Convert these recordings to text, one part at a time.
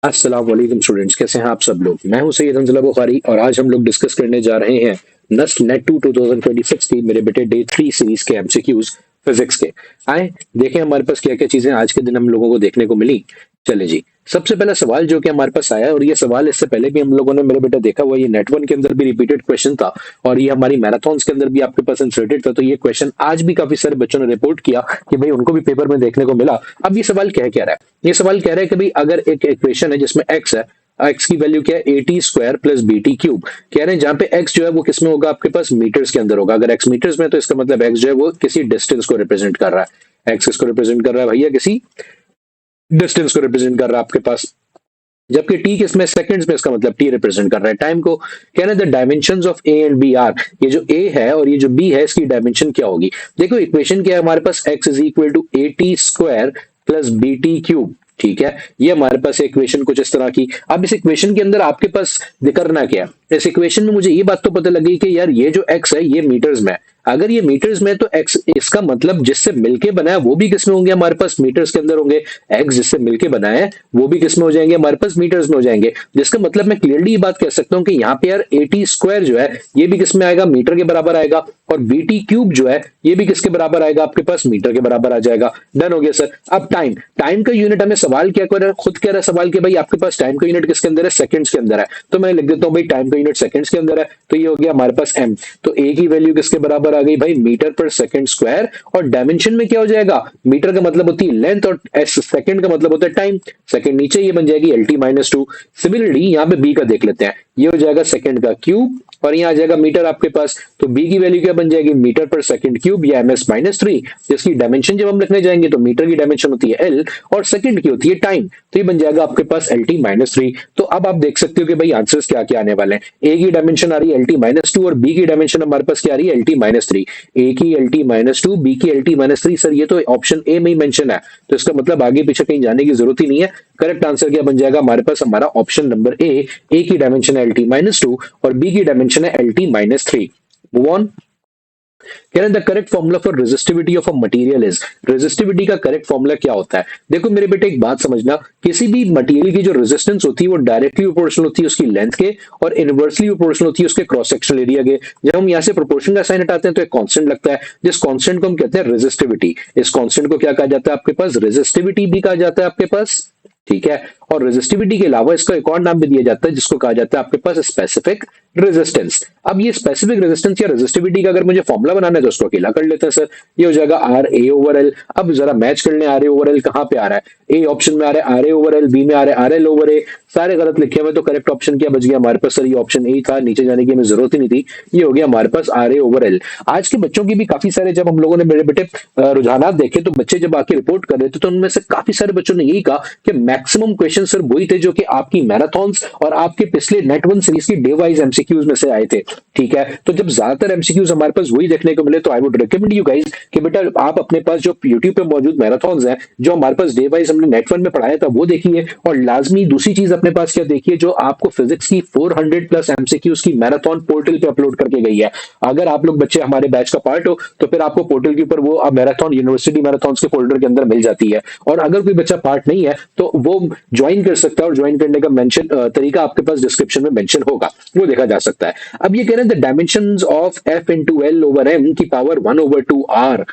अस्सलाम वालेकुम स्टूडेंट्स, कैसे हैं आप सब लोग। मैं हूं सैयद हंजला बुखारी और आज हम लोग डिस्कस करने जा रहे हैं नस्ट नेट टू 2026 की मेरे बेटे डे 3 सीरीज के एमसीक्यूज फिजिक्स के। आए देखें हमारे पास क्या क्या चीजें आज के दिन हम लोगों को देखने को मिली। चले जी, सबसे पहला सवाल जो कि हमारे पास आया है, और ये सवाल इससे पहले भी हम लोगों ने मेरे बेटा देखा हुआ, ये नेट वन के अंदर भी रिपीटेड क्वेश्चन था और ये हमारी मैराथन्स के अंदर भी आपके पास इंसर्टेड था। तो ये क्वेश्चन आज भी काफी सारे बच्चों ने रिपोर्ट किया कि भाई उनको भी पेपर में देखने को मिला। अब ये सवाल कह क्या रहा है, ये सवाल कह रहा है कि भाई अगर एक इक्वेशन है जिसमें एक्स है, एक्स की वैल्यू क्या है, A T square plus B T cube. कह रहे हैं जहां पे एक्स जो है वो किसमें होगा, आपके पास मीटर्स के अंदर होगा। अगर एक्स मीटर्स में है, तो इसका मतलब एक्स जो है वो किसी डिस्टेंस को रिप्रेजेंट कर रहा है। एक्स किसको रिप्रेजेंट कर रहा है भैया, किसी डिस्टेंस को रिप्रेजेंट कर रहा है आपके पास। जबकि टी किसमें, सेकंड्स में, इसका मतलब टी रिप्रेजेंट कर रहा है टाइम को। कह रहे हैं the dimensions of A and B are, ये जो ए है और ये जो बी है इसकी डायमेंशन क्या होगी। देखो इक्वेशन क्या है हमारे पास, x is equal to a T square plus B T cube. ठीक है, ये हमारे पास इक्वेशन कुछ इस तरह की। अब इस इक्वेशन के अंदर आपके पास करना क्या है, इस इक्वेशन में मुझे ये बात तो पता लगी कि यार ये जो एक्स है ये मीटर्स में है। अगर ये मीटर्स में तो एक्स, इसका मतलब जिससे मिलके बना है वो भी किसमें होंगे, हमारे पास मीटर्स के अंदर होंगे। एक्स जिससे मिलके बना है वो भी किसमें हो जाएंगे, हमारे पास मीटर्स में हो जाएंगे। जिसका मतलब मैं क्लियरली ये बात कह सकता हूं कि यहाँ पे यार ए टी स्क्वायर जो है ये भी किसमें आएगा, मीटर के बराबर आएगा। और बी टी क्यूब जो है ये भी किसके बराबर आएगा, आपके पास मीटर के बराबर आ जाएगा। डन हो गया सर। अब टाइम, टाइम का यूनिट हमें सवाल क्या कर रहा है, खुद कह रहा है सवाल के भाई आपके पास टाइम का यूनिट किसके अंदर है, सेकंड्स के अंदर है। तो मैं लिख देता हूं भाई टाइम का यूनिट सेकंड्स के अंदर है, तो ये हो गया हमारे पास एम। तो ए की वैल्यू किसके बराबर आ गई भाई, मीटर पर सेकंड स्क्वायर। और डायमेंशन में क्या हो जाएगा, मीटर का मतलब होती है लेंथ और एस सेकंड का मतलब होता है टाइम। सेकंड नीचे ये बन जाएगी L T minus to. Similarly यहाँ पे बी का देख लेते हैं, ये हो जाएगा सेकंड का क्यूब और यहाँ आ जाएगा मीटर आपके पास। तो बी की वैल्यू क्या बन जाएगी, मीटर पर सेकंड क्यूब या एम एस माइनस थ्री। जिसकी डायमेंशन जब हम लिखने जाएंगे तो मीटर की डायमेंशन होती है एल और सेकंड की होती है टाइम। तो ये बन जाएगा आपके पास एल टी माइनस थ्री। तो अब आप देख सकते हो कि भाई आंसर्स क्या क्या आने वाले हैं। ए की डायमेंशन आ रही है एल टी माइनस टू और बी की डायमेंशन हमारे पास क्या आ रही है, L T minus three. A की L T minus two, b की L T minus three. Sir ये तो ऑप्शन ए में ही मेंशन है, तो इसका मतलब आगे पीछे कहीं जाने की जरूरत ही नहीं है। करेक्ट आंसर क्या बन जाएगा हमारे पास, हमारा ऑप्शन नंबर ए की डायमेंशन है एल टी माइनस टू और बी की डायमेंशन है L T minus three. Move on. कह रहे हैं the correct formula for resistivity of a material is, resistivity का करेक्ट फॉर्मूला क्या होता है। देखो मेरे बेटे एक बात समझना, किसी भी मटेरियल की जो रेजिस्टेंस होती है वो डायरेक्टली प्रोपोर्शनल होती है उसकी लेंथ के और इनवर्सली प्रोपोर्शनल होती है उसके क्रॉस सेक्शनल एरिया के। जब हम यहाँ से प्रोपोर्शन का साइन हटाते हैं तो एक कांस्टेंट लगता है, जिस कांस्टेंट को हम कहते हैं रेजिस्टिविटी। इस कांस्टेंट को क्या कहा जाता है आपके पास, रेजिस्टिविटी भी कहा जाता है आपके पास। ठीक है, और रेजिस्टिविटी के अलावा इसका एक और नाम भी दिया जाता है जिसको कहा जाता है आपके पास स्पेसिफिक रेजिस्टेंस। अब ये स्पेसिफिक रेजिस्टेंस या रेजिस्टिविटी का अगर मुझे फॉर्मूला बनाना है तो उसको अकेला कर लेते हैं सर। ये हो जाएगा आर ए ओवर एल। अब जरा मैच कर लें, आर ए ओवर एल कहां पे आ रहा है, ए ऑप्शन में आ रहा है R A over L, B में आ रहा है आर एल ओवर ए। सारे गलत लिखे हुए, तो करेक्ट ऑप्शन क्या बच गया हमारे पास, सर ये ऑप्शन ए था, नीचे जाने की हमें जरूरत ही नहीं थी। ये हो गया हमारे पास आर ए ओवर एल। आज के बच्चों की भी काफी सारे, जब हम लोगों ने मेरे बेटे रुझानात देखे तो बच्चे जब आके रिपोर्ट कर रहे थे तो उनमें से काफी सारे बच्चों ने यही कहा कि मैक्सिमम क्वेश्चन सर वही थे जो कि आपकी मैराथन्स और आपके पिछले नेट वन सीरीज की डे वाइज एमसीक्यूज में से आए थे। ठीक है, तो जब ज्यादातर एमसीक्यूज हमारे पास वही देखने को मिले तो I would recommend you guys कि बेटा आप अपने पास जो यूट्यूब पे मौजूद मैराथन्स हैं जो हमारे पास डे वाइज हमने नेट वन में पढ़ाया था वो देखिए, और लाजमी दूसरी चीज अपने पास क्या देखिए, जो आपको फिजिक्स की 400 प्लस एमसीक्यूज की मैराथन पोर्टल पे अपलोड करके गई है। अगर आप लोग बच्चे हमारे बैच का पार्ट हो तो फिर आपको पोर्टल के ऊपर वो मैराथन यूनिवर्सिटी मैराथन के फोल्डर के अंदर मिल जाती है। और अगर कोई बच्चा पार्ट नहीं है तो वो ज्वाइन कर सकता है और ज्वाइन करने का मेंशन तरीका आपके पास डिस्क्रिप्शन में मेंशन होगा, वो देखा जा सकता है। अब ये कह रहे हैं the dimensions of F into L over M की पावर 1/2 आर।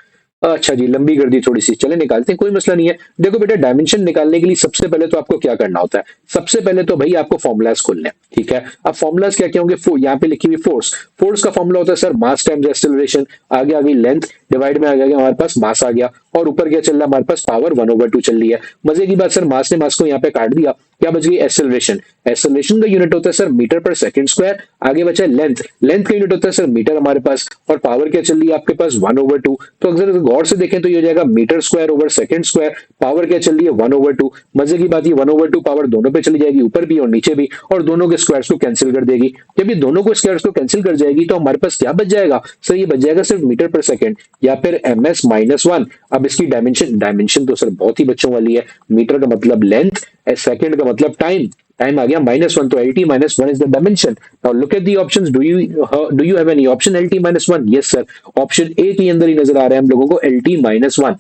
अच्छा जी, लंबी कर दी थोड़ी सी, चले निकालते हैं, कोई मसला नहीं है। देखो बेटा डायमेंशन निकालने के लिए सबसे पहले तो आपको क्या करना होता है, सबसे पहले तो भाई आपको फॉर्मुलाज खोलने हैं। ठीक है, अब फॉर्मुलाज क्या क्या होंगे, यहाँ पे लिखी हुई फोर्स, फोर्स का फॉर्मुला होता है सर मास टाइम्स एक्सेलरेशन। आगे आ गई लेंथ, डिवाइड में आ गया हमारे पास मास आ गया, और ऊपर क्या चल रहा है हमारे पास, पावर 1/2 चल रही है। मजे की बात सर, मास ने मास को यहाँ पे काट दिया, क्या बच गई, एक्सेलरेशन। एक्सेलरेशन का यूनिट होता है sir metre per second square. आगे बचा लेंथ, लेंथ का यूनिट होता है सर मीटर हमारे पास, और पावर क्या चल रही है आपके पास 1/2। तो अगर गौर से देखें तो ये हो जाएगा metre square over second square. Power क्या चल रही है 1/2। मजे की बात, ये 1/2 पावर दोनों पे चली जाएगी, ऊपर भी और नीचे भी, और दोनों के स्क्वायर्स को कैंसिल कर देगी। जब ये दोनों को स्क्वायर्स को कैंसिल कर जाएगी तो हमारे पास क्या बच जाएगा सर, ये बच जाएगा सिर्फ मीटर पर सेकंड या फिर एम एस माइनस वन। अब इसकी डायमेंशन, डायमेंशन तो सर बहुत ही बच्चों वाली है। मीटर का मतलब लेंथ, सेकंड का मतलब टाइम, टाइम आ गया -1, तो L T minus one is the dimension. Now look at the options, do you have any option L T minus one? Yes sir, option A के अंदर ही नजर आ रहा है हम लोगों को एल टी माइनस वन।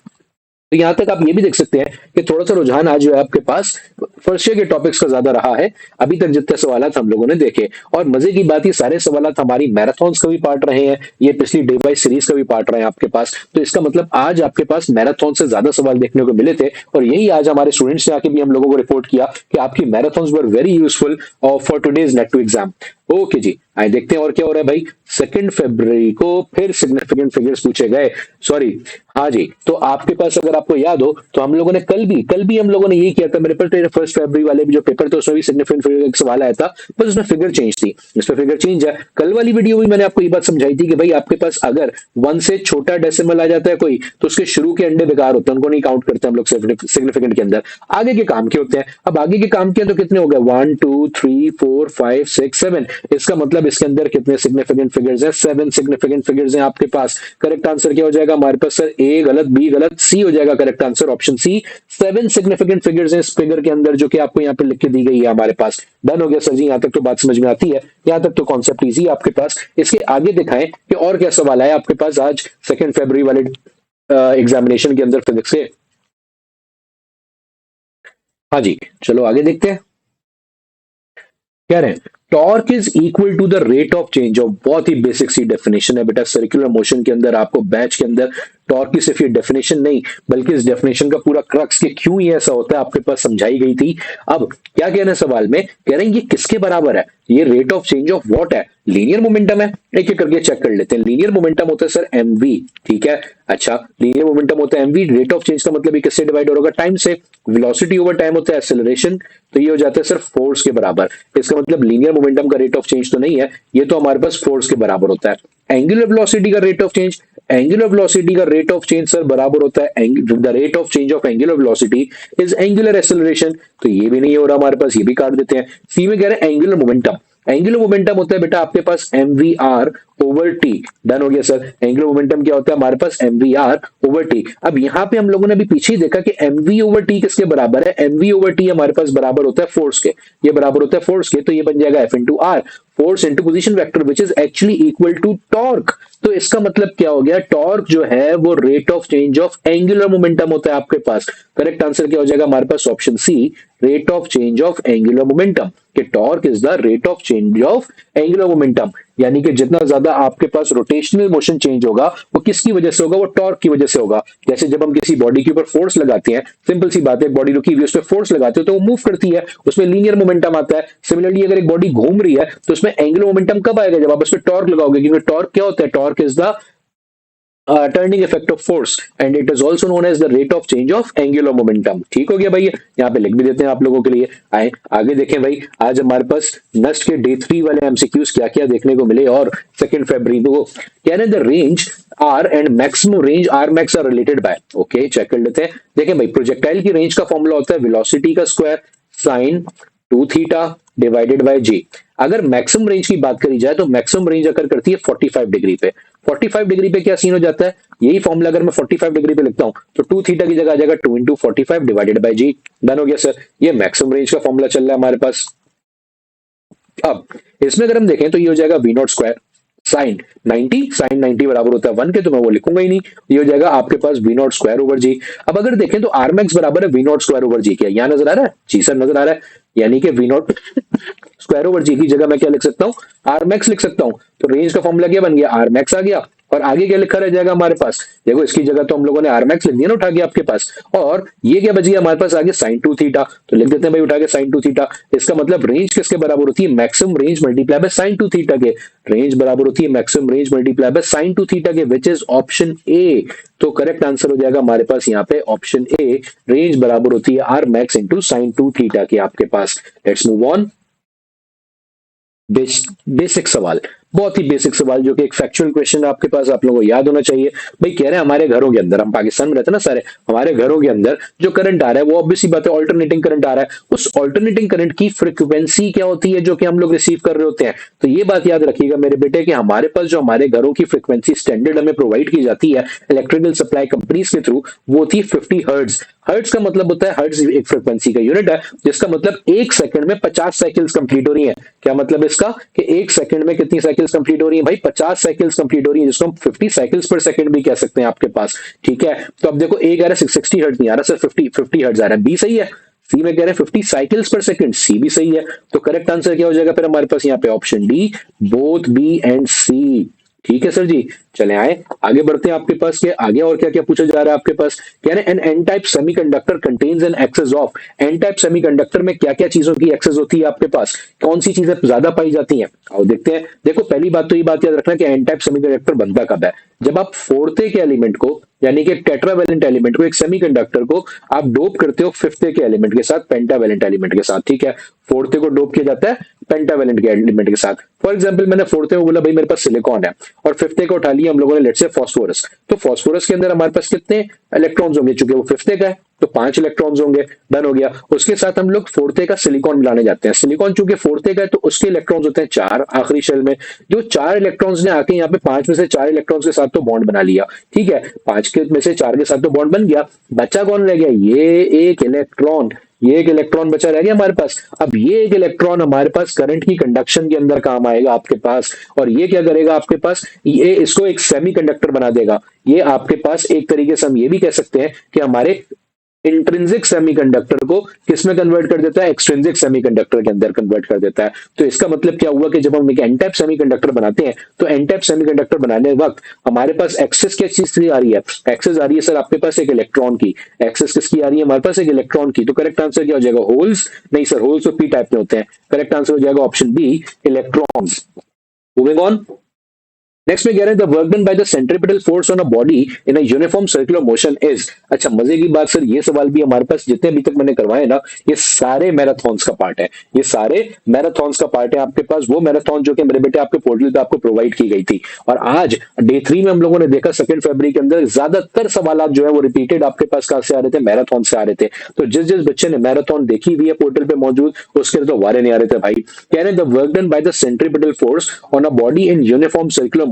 तो यहां तक आप ये भी देख सकते हैं कि थोड़ा सा रुझान आज जो है आपके पास फर्स्ट ईयर के टॉपिक्स का ज्यादा रहा है अभी तक जितने सवाल हम लोगों ने देखे। और मजे की बात, ये सारे सवाल हमारी मैराथन्स का भी पार्ट रहे हैं, ये पिछली डे वाइज सीरीज का भी पार्ट रहे हैं आपके पास। तो इसका मतलब आज आपके पास मैराथन से ज्यादा सवाल देखने को मिले थे, और यही आज हमारे स्टूडेंट्स ने आके भी हम लोगों को रिपोर्ट किया कि आपकी marathons were very useful for today's NET two exam. Okay जी, आइए देखते हैं और क्या हो रहा है भाई। 2 फरवरी को फिर सिग्निफिकेंट फिगर्स पूछे गए, सॉरी, हाँ जी। तो आपके पास अगर आपको याद हो तो हम लोगों ने कल भी हम लोगों ने यही किया था। मेरे पास 1 फरवरी वाले भी जो पेपर थे उसमें भी सिग्निफिकेंट फिगर एक सवाल आया था, बस उसमें फिगर चेंज थी, इसमें फिगर चेंज है। कल वाली वीडियो में मैंने आपको ये बात समझाई थी कि भाई आपके पास अगर 1 से छोटा डेसिमल आ जाता है कोई, तो उसके शुरू के अंडे बेकार होते हैं, उनको नहीं काउंट करते हम लोग सिग्निफिकेंट के अंदर, आगे के काम के होते हैं। अब आगे के काम के तो कितने हो गए, 1 2 3 4 5 6 7, इसका मतलब इसके अंदर कितने सिग्निफिकेंट फिगर्स हैं, 7 सिग्निफिकेंट फिगर्स हैं आपके पास। करेक्ट आंसर क्या हो जाएगा हमारे पास सर, ए गलत, बी गलत, सी हो जाएगा correct answer, option C. 7 significant figures हैं इस फिगर के अंदर जो कि आपको यहाँ पे लिख के दी गई है हमारे पास। डन हो गया सर जी, यहाँ तक तो बात समझ में आती है, यहाँ तक तो कॉन्सेप्ट इजी है आपके पास। इसके आगे दिखाएं कि और क्या सवाल आया आपके पास आज 2 फरवरी वाले एग्जामिनेशन के अंदर फिजिक्स से। हाँ जी, चलो आगे देखते हैं। कह रहे हैं torque is equal to the rate of change of, बहुत ही बेसिक सी डेफिनेशन है बेटा सर्कुलर मोशन के अंदर। आपको बैच के अंदर टॉर्क की सिर्फ ये डेफिनेशन नहीं, बल्कि इस डेफिनेशन का पूरा क्रक्स कि क्यों ये ऐसा होता है आपके पास समझाई गई थी। अब क्या कह रहे हैं सवाल में, कह रहे हैं ये किसके बराबर है, ये rate of change of what है, लीनियर मोमेंटम है। एक एक करके चेक कर लेते हैं। लीनियर मोमेंटम होता है सर mv, ठीक है। अच्छा, लीनियर मोमेंटम होता है mv, रेट ऑफ चेंज का मतलब ये किससे डिवाइड होगा, टाइम से। वेलोसिटी ओवर टाइम होता है एक्सेलरेशन, तो ये हो जाता है सर फोर्स के बराबर। इसका मतलब लीनियर मोमेंटम का रेट ऑफ चेंज तो नहीं है, ये तो हमारे पास फोर्स के बराबर होता है। एंगुलर वेलोसिटी का rate of change, angular velocity का रेट ऑफ चेंज सर बराबर होता है the rate of change of angular velocity is angular acceleration, तो ये भी नहीं हो रहा हमारे पास, ये भी काट देते हैं। सी में कह रहे हैं एंगुलर मोमेंटम, एंगुलर मोमेंटम होता है बेटा आपके पास mvr ओवर टी। डन हो गया सर, एंगुलर मोमेंटम क्या होता है हमारे पास mvr ओवर टी। अब यहाँ पे हम लोगों ने अभी पीछे ही देखा कि mv ओवर टी किसके बराबर है, mv ओवर टी हमारे पास बराबर होता है फोर्स के, ये बराबर होता है फोर्स के, तो ये बन जाएगा F into R, force into position vector which is actually equal to torque. तो इसका मतलब क्या हो गया, टॉर्क जो है वो rate of change of angular momentum होता है आपके पास। करेक्ट आंसर क्या हो जाएगा हमारे पास, option C, rate of change of angular momentum, कि torque is the rate of change of angular momentum. यानी कि जितना ज्यादा आपके पास रोटेशनल मोशन चेंज होगा वो किसकी वजह से होगा, वो टॉर्क की वजह से होगा। जैसे जब हम किसी बॉडी के ऊपर फोर्स लगाते हैं, सिंपल सी बात है, बॉडी रुकी हुई उस पर फोर्स लगाते हो तो वो मूव करती है, उसमें लीनियर मोमेंटम आता है। सिमिलरली अगर एक बॉडी घूम रही है तो उसमें एंगुलर मोमेंटम कब आएगा, जब आप उस पर टॉर्क लगाओगे, क्योंकि टॉर्क क्या होता है, torque is the turning effect of force and it is also known as the rate of change of angular momentum. ठीक हो गया भाई, यहाँ पे लिख भी देते हैं आप लोगों के लिए। आए आगे देखें भाई, आज हमारे पास नेक्स्ट के डे 3 वाले एमसीक्यूज क्या क्या देखने को मिले। और 2 फरवरी को कहने the range R and maximum range R max R related by, okay check कर लेते हैं। देखें भाई, प्रोजेक्टाइल की रेंज का फॉर्मूला होता है वेलोसिटी का square sine 2 theta divided by g. अगर मैक्सिमम रेंज की बात करी जाए तो मैक्सिमम रेंज अगर करती है 45 डिग्री पे। 45 डिग्री पे क्या सीन हो जाता है, यही फॉर्मूला अगर मैं 45 डिग्री पे लिखता हूं तो 2 थीटा की जगह आ जाएगा 2 into 45 divided by g. Done हो गया सर, ये मैक्सिमम रेंज का फॉर्मूला चल रहा है हमारे पास। अब इसमें अगर हम देखें तो ये हो जाएगा v naught square sine 90, sine 90 बराबर होता है 1 के, तो मैं वो लिखूंगा ही नहीं, ये हो जाएगा आपके पास वी नॉट स्क्वायर ओवर जी। अब अगर देखें तो आर मैक्स बराबर है वी नॉट स्क्वायर ओवर जी, क्या यहाँ नजर आ रहा है, जी सर नजर आ रहा है। यानी कि वी नॉट स्क्वायर ओवर जी की जगह मैं क्या लिख सकता हूँ, आर मैक्स लिख सकता हूँ। तो रेंज का फॉर्मूला क्या बन गया, आर मैक्स आ गया, और आगे क्या लिखा रह जाएगा हमारे पास, देखो इसकी जगह तो हम लोगों ने आर मैक्स लिख दिया ना उठा के आपके पास, और ये क्या बची हमारे पास आगे साइन 2 थीटा, तो लिख देते हैं भाई उठा के साइन 2 थीटा। इसका मतलब रेंज किसके बराबर होती है, maximum range multiply by sine 2 theta के। रेंज बराबर होती है maximum range multiply by sine 2 theta के, विच इज ऑप्शन ए। तो करेक्ट आंसर हो जाएगा हमारे पास यहाँ पे ऑप्शन ए, रेंज बराबर होती है R max into sine 2 theta के आपके पास। Let's move on. बेसिक सवाल, बहुत ही बेसिक सवाल जो कि एक फैक्चुअल क्वेश्चन आपके पास, आप लोगों को याद होना चाहिए। भाई कह रहे हैं हमारे घरों के अंदर, हम पाकिस्तान में रहते हैं ना सारे, हमारे घरों के अंदर जो करंट आ रहा है वो ऑब्वियसली बात है ऑल्टरनेटिंग करंट आ रहा है। उस ऑल्टरनेटिंग करंट की फ्रीक्वेंसी क्या होती है जो कि हम लोग रिसीव कर रहे होते हैं। तो ये बात याद रखिएगा मेरे बेटे कि हमारे पास जो हमारे घरों की फ्रीक्वेंसी स्टैंडर्ड हमें प्रोवाइड की जाती है इलेक्ट्रिकल सप्लाई कंपनीज के थ्रू, वो होती है 50 हर्ट्ज। हर्ट्ज का मतलब होता है, हर्ट्ज एक फ्रीक्वेंसी का यूनिट है, जिसका मतलब एक सेकंड में 50 साइकिल्स कंप्लीट हो रही है। क्या मतलब इसका कि एक सेकंड में कितनी साइकिल साइकिल्स कंप्लीट हो रही है भाई, 50 साइकिल्स कंप्लीट हो रही है, जिसको हम 50 साइकिल्स पर सेकंड भी कह सकते हैं आपके पास। ठीक है, तो अब देखो ए कह रहा है 60 हर्ट्ज नहीं आ रहा सर, 50 हर्ट्ज आ रहा है, बी सही है। सी में कह रहे हैं 50 साइकिल्स पर सेकंड, सी भी सही है। तो करेक्ट आंसर क्या हो जाएगा फिर हमारे पास यहाँ पे, option D, both B and C. ठीक है सर जी, चले आए आगे बढ़ते हैं आपके पास के आगे, और क्या क्या पूछा जा रहा है आपके पास। कह रहे हैं n n type semiconductor contains n excess of, n type semiconductor में क्या क्या चीजों की एक्सेस होती है आपके पास, कौन सी चीजें ज्यादा पाई जाती हैं, आओ देखते हैं। देखो पहली बात तो ये बात याद रखना कि एन टाइप सेमीकंडक्टर बनता कब है, जब आप फोर्थ के एलिमेंट को, यानी कि टेट्रावेलेंट एलिमेंट को, एक सेमीकंडक्टर को आप डोप करते हो फिफ्थ के एलिमेंट के साथ, पेंटावेलेंट एलिमेंट के साथ। ठीक है, फोर्थ को डोप किया जाता है पेंटावेलेंट के एलिमेंट के साथ। फॉर एग्जांपल मैंने फोर्थ में बोला भाई मेरे पास सिलिकॉन है, और फिफ्थ को उठा लिया हम लोगों ने लेट्स से फास्फोरस, तो फास्फोरस के अंदर हमारे पास कितने इलेक्ट्रॉन्स होंगे, चूंकि वो फिफ्थ का है तो 5 इलेक्ट्रॉन्स होंगे। डन हो गया। उसके साथ हम लोग फोर्थ का सिलिकॉन मिलाने जाते हैं, सिलिकॉन चूंकि फोर्थ का है तो उसके इलेक्ट्रॉन्स होते हैं 4 आखिरी शेल में। जो 4 इलेक्ट्रॉन्स ने आके यहाँ पे 5 में से 4 इलेक्ट्रॉन्स के साथ तो बॉन्ड बना लिया। ठीक है, 5 के में से 4 के साथ तो बॉन्ड बन गया, बच्चा कौन रह गया, ये एक इलेक्ट्रॉन, ये एक इलेक्ट्रॉन बचा रह गया हमारे पास। अब ये एक इलेक्ट्रॉन हमारे पास करंट की कंडक्शन के अंदर काम आएगा आपके पास, और ये क्या करेगा आपके पास, ये इसको एक सेमीकंडक्टर बना देगा। ये आपके पास एक तरीके से हम ये भी कह सकते हैं कि हमारे इंट्रिंसिक सेमीकंडक्टर को किसमें कन्वर्ट कर देता है, एक्सट्रिंसिक सेमीकंडक्टर के अंदर कन्वर्ट कर देता है। तो इसका मतलब क्या हुआ कि जब हम एक एन टाइप सेमीकंडक्टर बनाते हैं तो एन टाइप सेमीकंडक्टर बनाने वक्त हमारे पास एक्सेस किस चीज की आ रही है, एक्सेस आ रही है सर आपके पास एक इलेक्ट्रॉन की। एक्सेस किसकी आ रही है हमारे पास, एक इलेक्ट्रॉन की। तो करेक्ट आंसर क्या हो जाएगा, होल्स नहीं सर, होल्स तो पी टाइप में होते हैं। करेक्ट आंसर हो जाएगा option b, electrons. Moving on, next में कह रहे हैं the work done by the centripetal force on a body in a uniform circular motion is. अच्छा मजे की बात सर, ये सवाल भी हमारे पास जितने अभी तक मैंने करवाए ना, ये सारे मैराथॉन्स का पार्ट है, ये सारे मैराथॉन्स का पार्ट है आपके पास। वो मैराथन जो कि मेरे बेटे आपके पोर्टल पे आपको प्रोवाइड की गई थी, और आज डे 3 में हम लोगों ने देखा 2 फरवरी के अंदर ज्यादातर सवाल जो है वो रिपीटेड आपके पास कहां से आ रहे थे, मैराथन से आ रहे थे। तो जिस जिस बच्चे ने मैराथन देखी हुई है पोर्टल पे मौजूद, उसके तो वारे नहीं आ रहे थे भाई। कह रहे हैं the work done by the centripetal force on a body in uniform circular,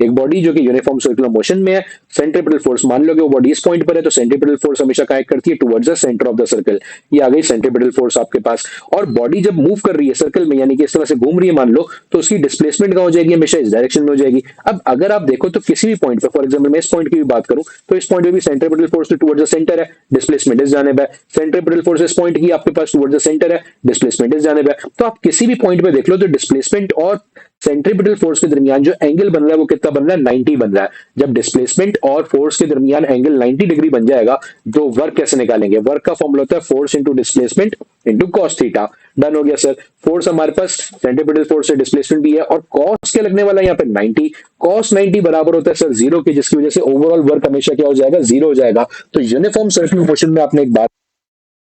एक बॉडी जो कि यूनिफॉर्म सर्कुलर मोशन में है, सेंट्रीपिटल फोर्स मान लो कि वो बॉडी इस पॉइंट पर है, तो सेंट्रीपिटल फोर्स हमेशा क्या करती है, towards the centre of the circle. ये आ गई सेंट्रीपिटल फोर्स आपके पास। और बॉडी जब मूव कर रही है सर्कल में, यानी कि इस तरह से घूम रही है मान लो, तो उसकी डिस्प्लेसमेंट क्या हो जाएगी, हमेशा इस डायरेक्शन में हो जाएगी। अब अगर आप देखो तो किसी भी पॉइंट पर, फॉर एग्जाम्पल मैं इस पॉइंट की भी बात करूं तो इस पॉइंट पे भी centripetal force towards the centre है, डिस्प्लेसमेंट इस जानिब है। सेंट्रीपिटल फोर्स इस पॉइंट की आपके पास टुवर्ड्स द सेंटर है, डिस्प्लेसमेंट इस जानिब है। तो आप किसी भी पॉइंट पे देख लो तो डिस्प्लेसमेंट और सेंट्रीपिटल फोर्स के दरमियान जो एंगल बन रहा है वो कितना बन रहा है, 90 बन रहा है। जब डिस्प्लेसमेंट और फोर्स के दरमियान एंगल 90 डिग्री बन जाएगा, तो वर्क कैसे निकालेंगे, वर्क का फॉर्मूला होता है force into displacement into cos theta. Done हो गया सर। फोर्स हमारे पास सेंट्रीपिटल फोर्स से डिस्प्लेसमेंट भी है, और कॉस क्या लगने वाला है यहाँ पे 90, कॉस 90 बराबर होता है सर 0 के, जिसकी वजह से ओवरऑल वर्क हमेशा क्या हो जाएगा, 0 हो जाएगा। तो यूनिफॉर्म सर्कुलर मोशन में आपने एक बात,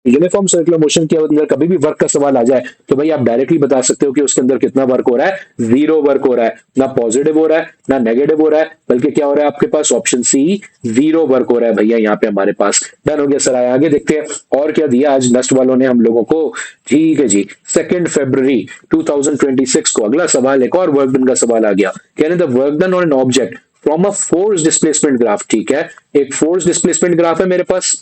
यूनिफॉर्म सर्कुलर मोशन के अंदर कभी भी वर्क का सवाल आ जाए तो भाई आप डायरेक्टली बता सकते हो कि उसके अंदर कितना वर्क हो रहा है, 0 वर्क हो रहा है। ना पॉजिटिव हो रहा है ना नेगेटिव हो रहा है, बल्कि क्या हो रहा है आपके पास, ऑप्शन सी 0 वर्क हो रहा है भैया यहाँ पे हमारे पास। डन हो गया सर। आगे देखते हैं और क्या दिया आज नस्ट वालों ने हम लोगों को। ठीक है जी, 2 फरवरी 2026 को अगला सवाल, एक और वर्क डन का सवाल आ गया। कहने the work done on an object from a force displacement graph. ठीक है, एक फोर्स डिस्प्लेसमेंट ग्राफ है मेरे पास,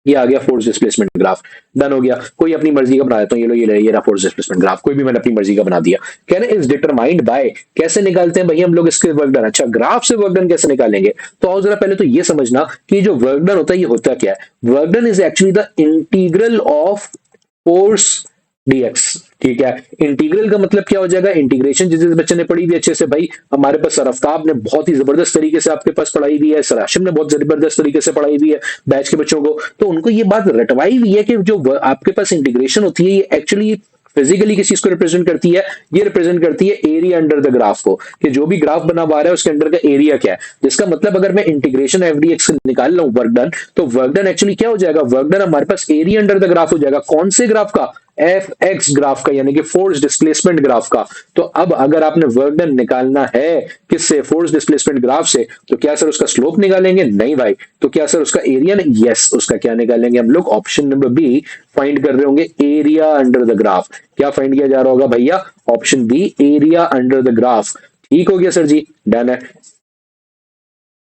ये आ गया फोर्स डिस्प्लेसमेंट ग्राफ। डन हो गया। कोई अपनी मर्जी का बना देता हूं, ये लो ये रहा फोर्स डिस्प्लेसमेंट ग्राफ, कोई भी मैंने अपनी मर्जी का बना दिया। कह रहे इज डिटरमाइंड बाय, कैसे निकालते हैं भाई हम लोग इसके वर्क डन। अच्छा ग्राफ से वर्क डन कैसे निकालेंगे, तो आओ जरा पहले तो ये समझना कि जो वर्क डन होता है ये होता क्या है। Work done is actually the integral of force dx. ठीक है, इंटीग्रल का मतलब क्या हो जाएगा, इंटीग्रेशन जिस बच्चे ने पढ़ी हुई अच्छे से भाई, हमारे पास सर आफ्ताब ने बहुत ही जबरदस्त तरीके से आपके पास पढ़ाई हुई है, सर हाशिम ने बहुत जबरदस्त तरीके से पढ़ाई हुई है बैच के बच्चों को, तो उनको ये बात रटवाई हुई है कि जो आपके पास इंटीग्रेशन होती है ये एक्चुअली फिजिकली किस चीज को रिप्रेजेंट करती है, ये रिप्रेजेंट करती है एरिया अंडर द ग्राफ को, कि जो भी ग्राफ बना हुआ है उसके अंडर का एरिया क्या है। जिसका मतलब अगर मैं इंटीग्रेशन एफ डी एक्स निकाल लूं वर्क डन, तो वर्क डन एक्चुअली क्या हो जाएगा, वर्क डन हमारे पास एरिया अंडर द ग्राफ हो जाएगा। कौन से ग्राफ का, एफ एक्स ग्राफ का, यानी कि फोर्स डिस्प्लेसमेंट ग्राफ का। तो अब अगर आपने वर्क डन निकालना है किससे, फोर्स डिस्प्लेसमेंट ग्राफ से, तो क्या सर उसका स्लोप निकालेंगे, नहीं भाई। तो क्या सर उसका एरिया, यस उसका क्या निकालेंगे हम लोग, ऑप्शन नंबर बी फाइंड कर रहे होंगे, एरिया अंडर द ग्राफ। क्या फाइंड किया जा रहा होगा भैया, option b area under the graph. ठीक हो गया सर जी, डन है।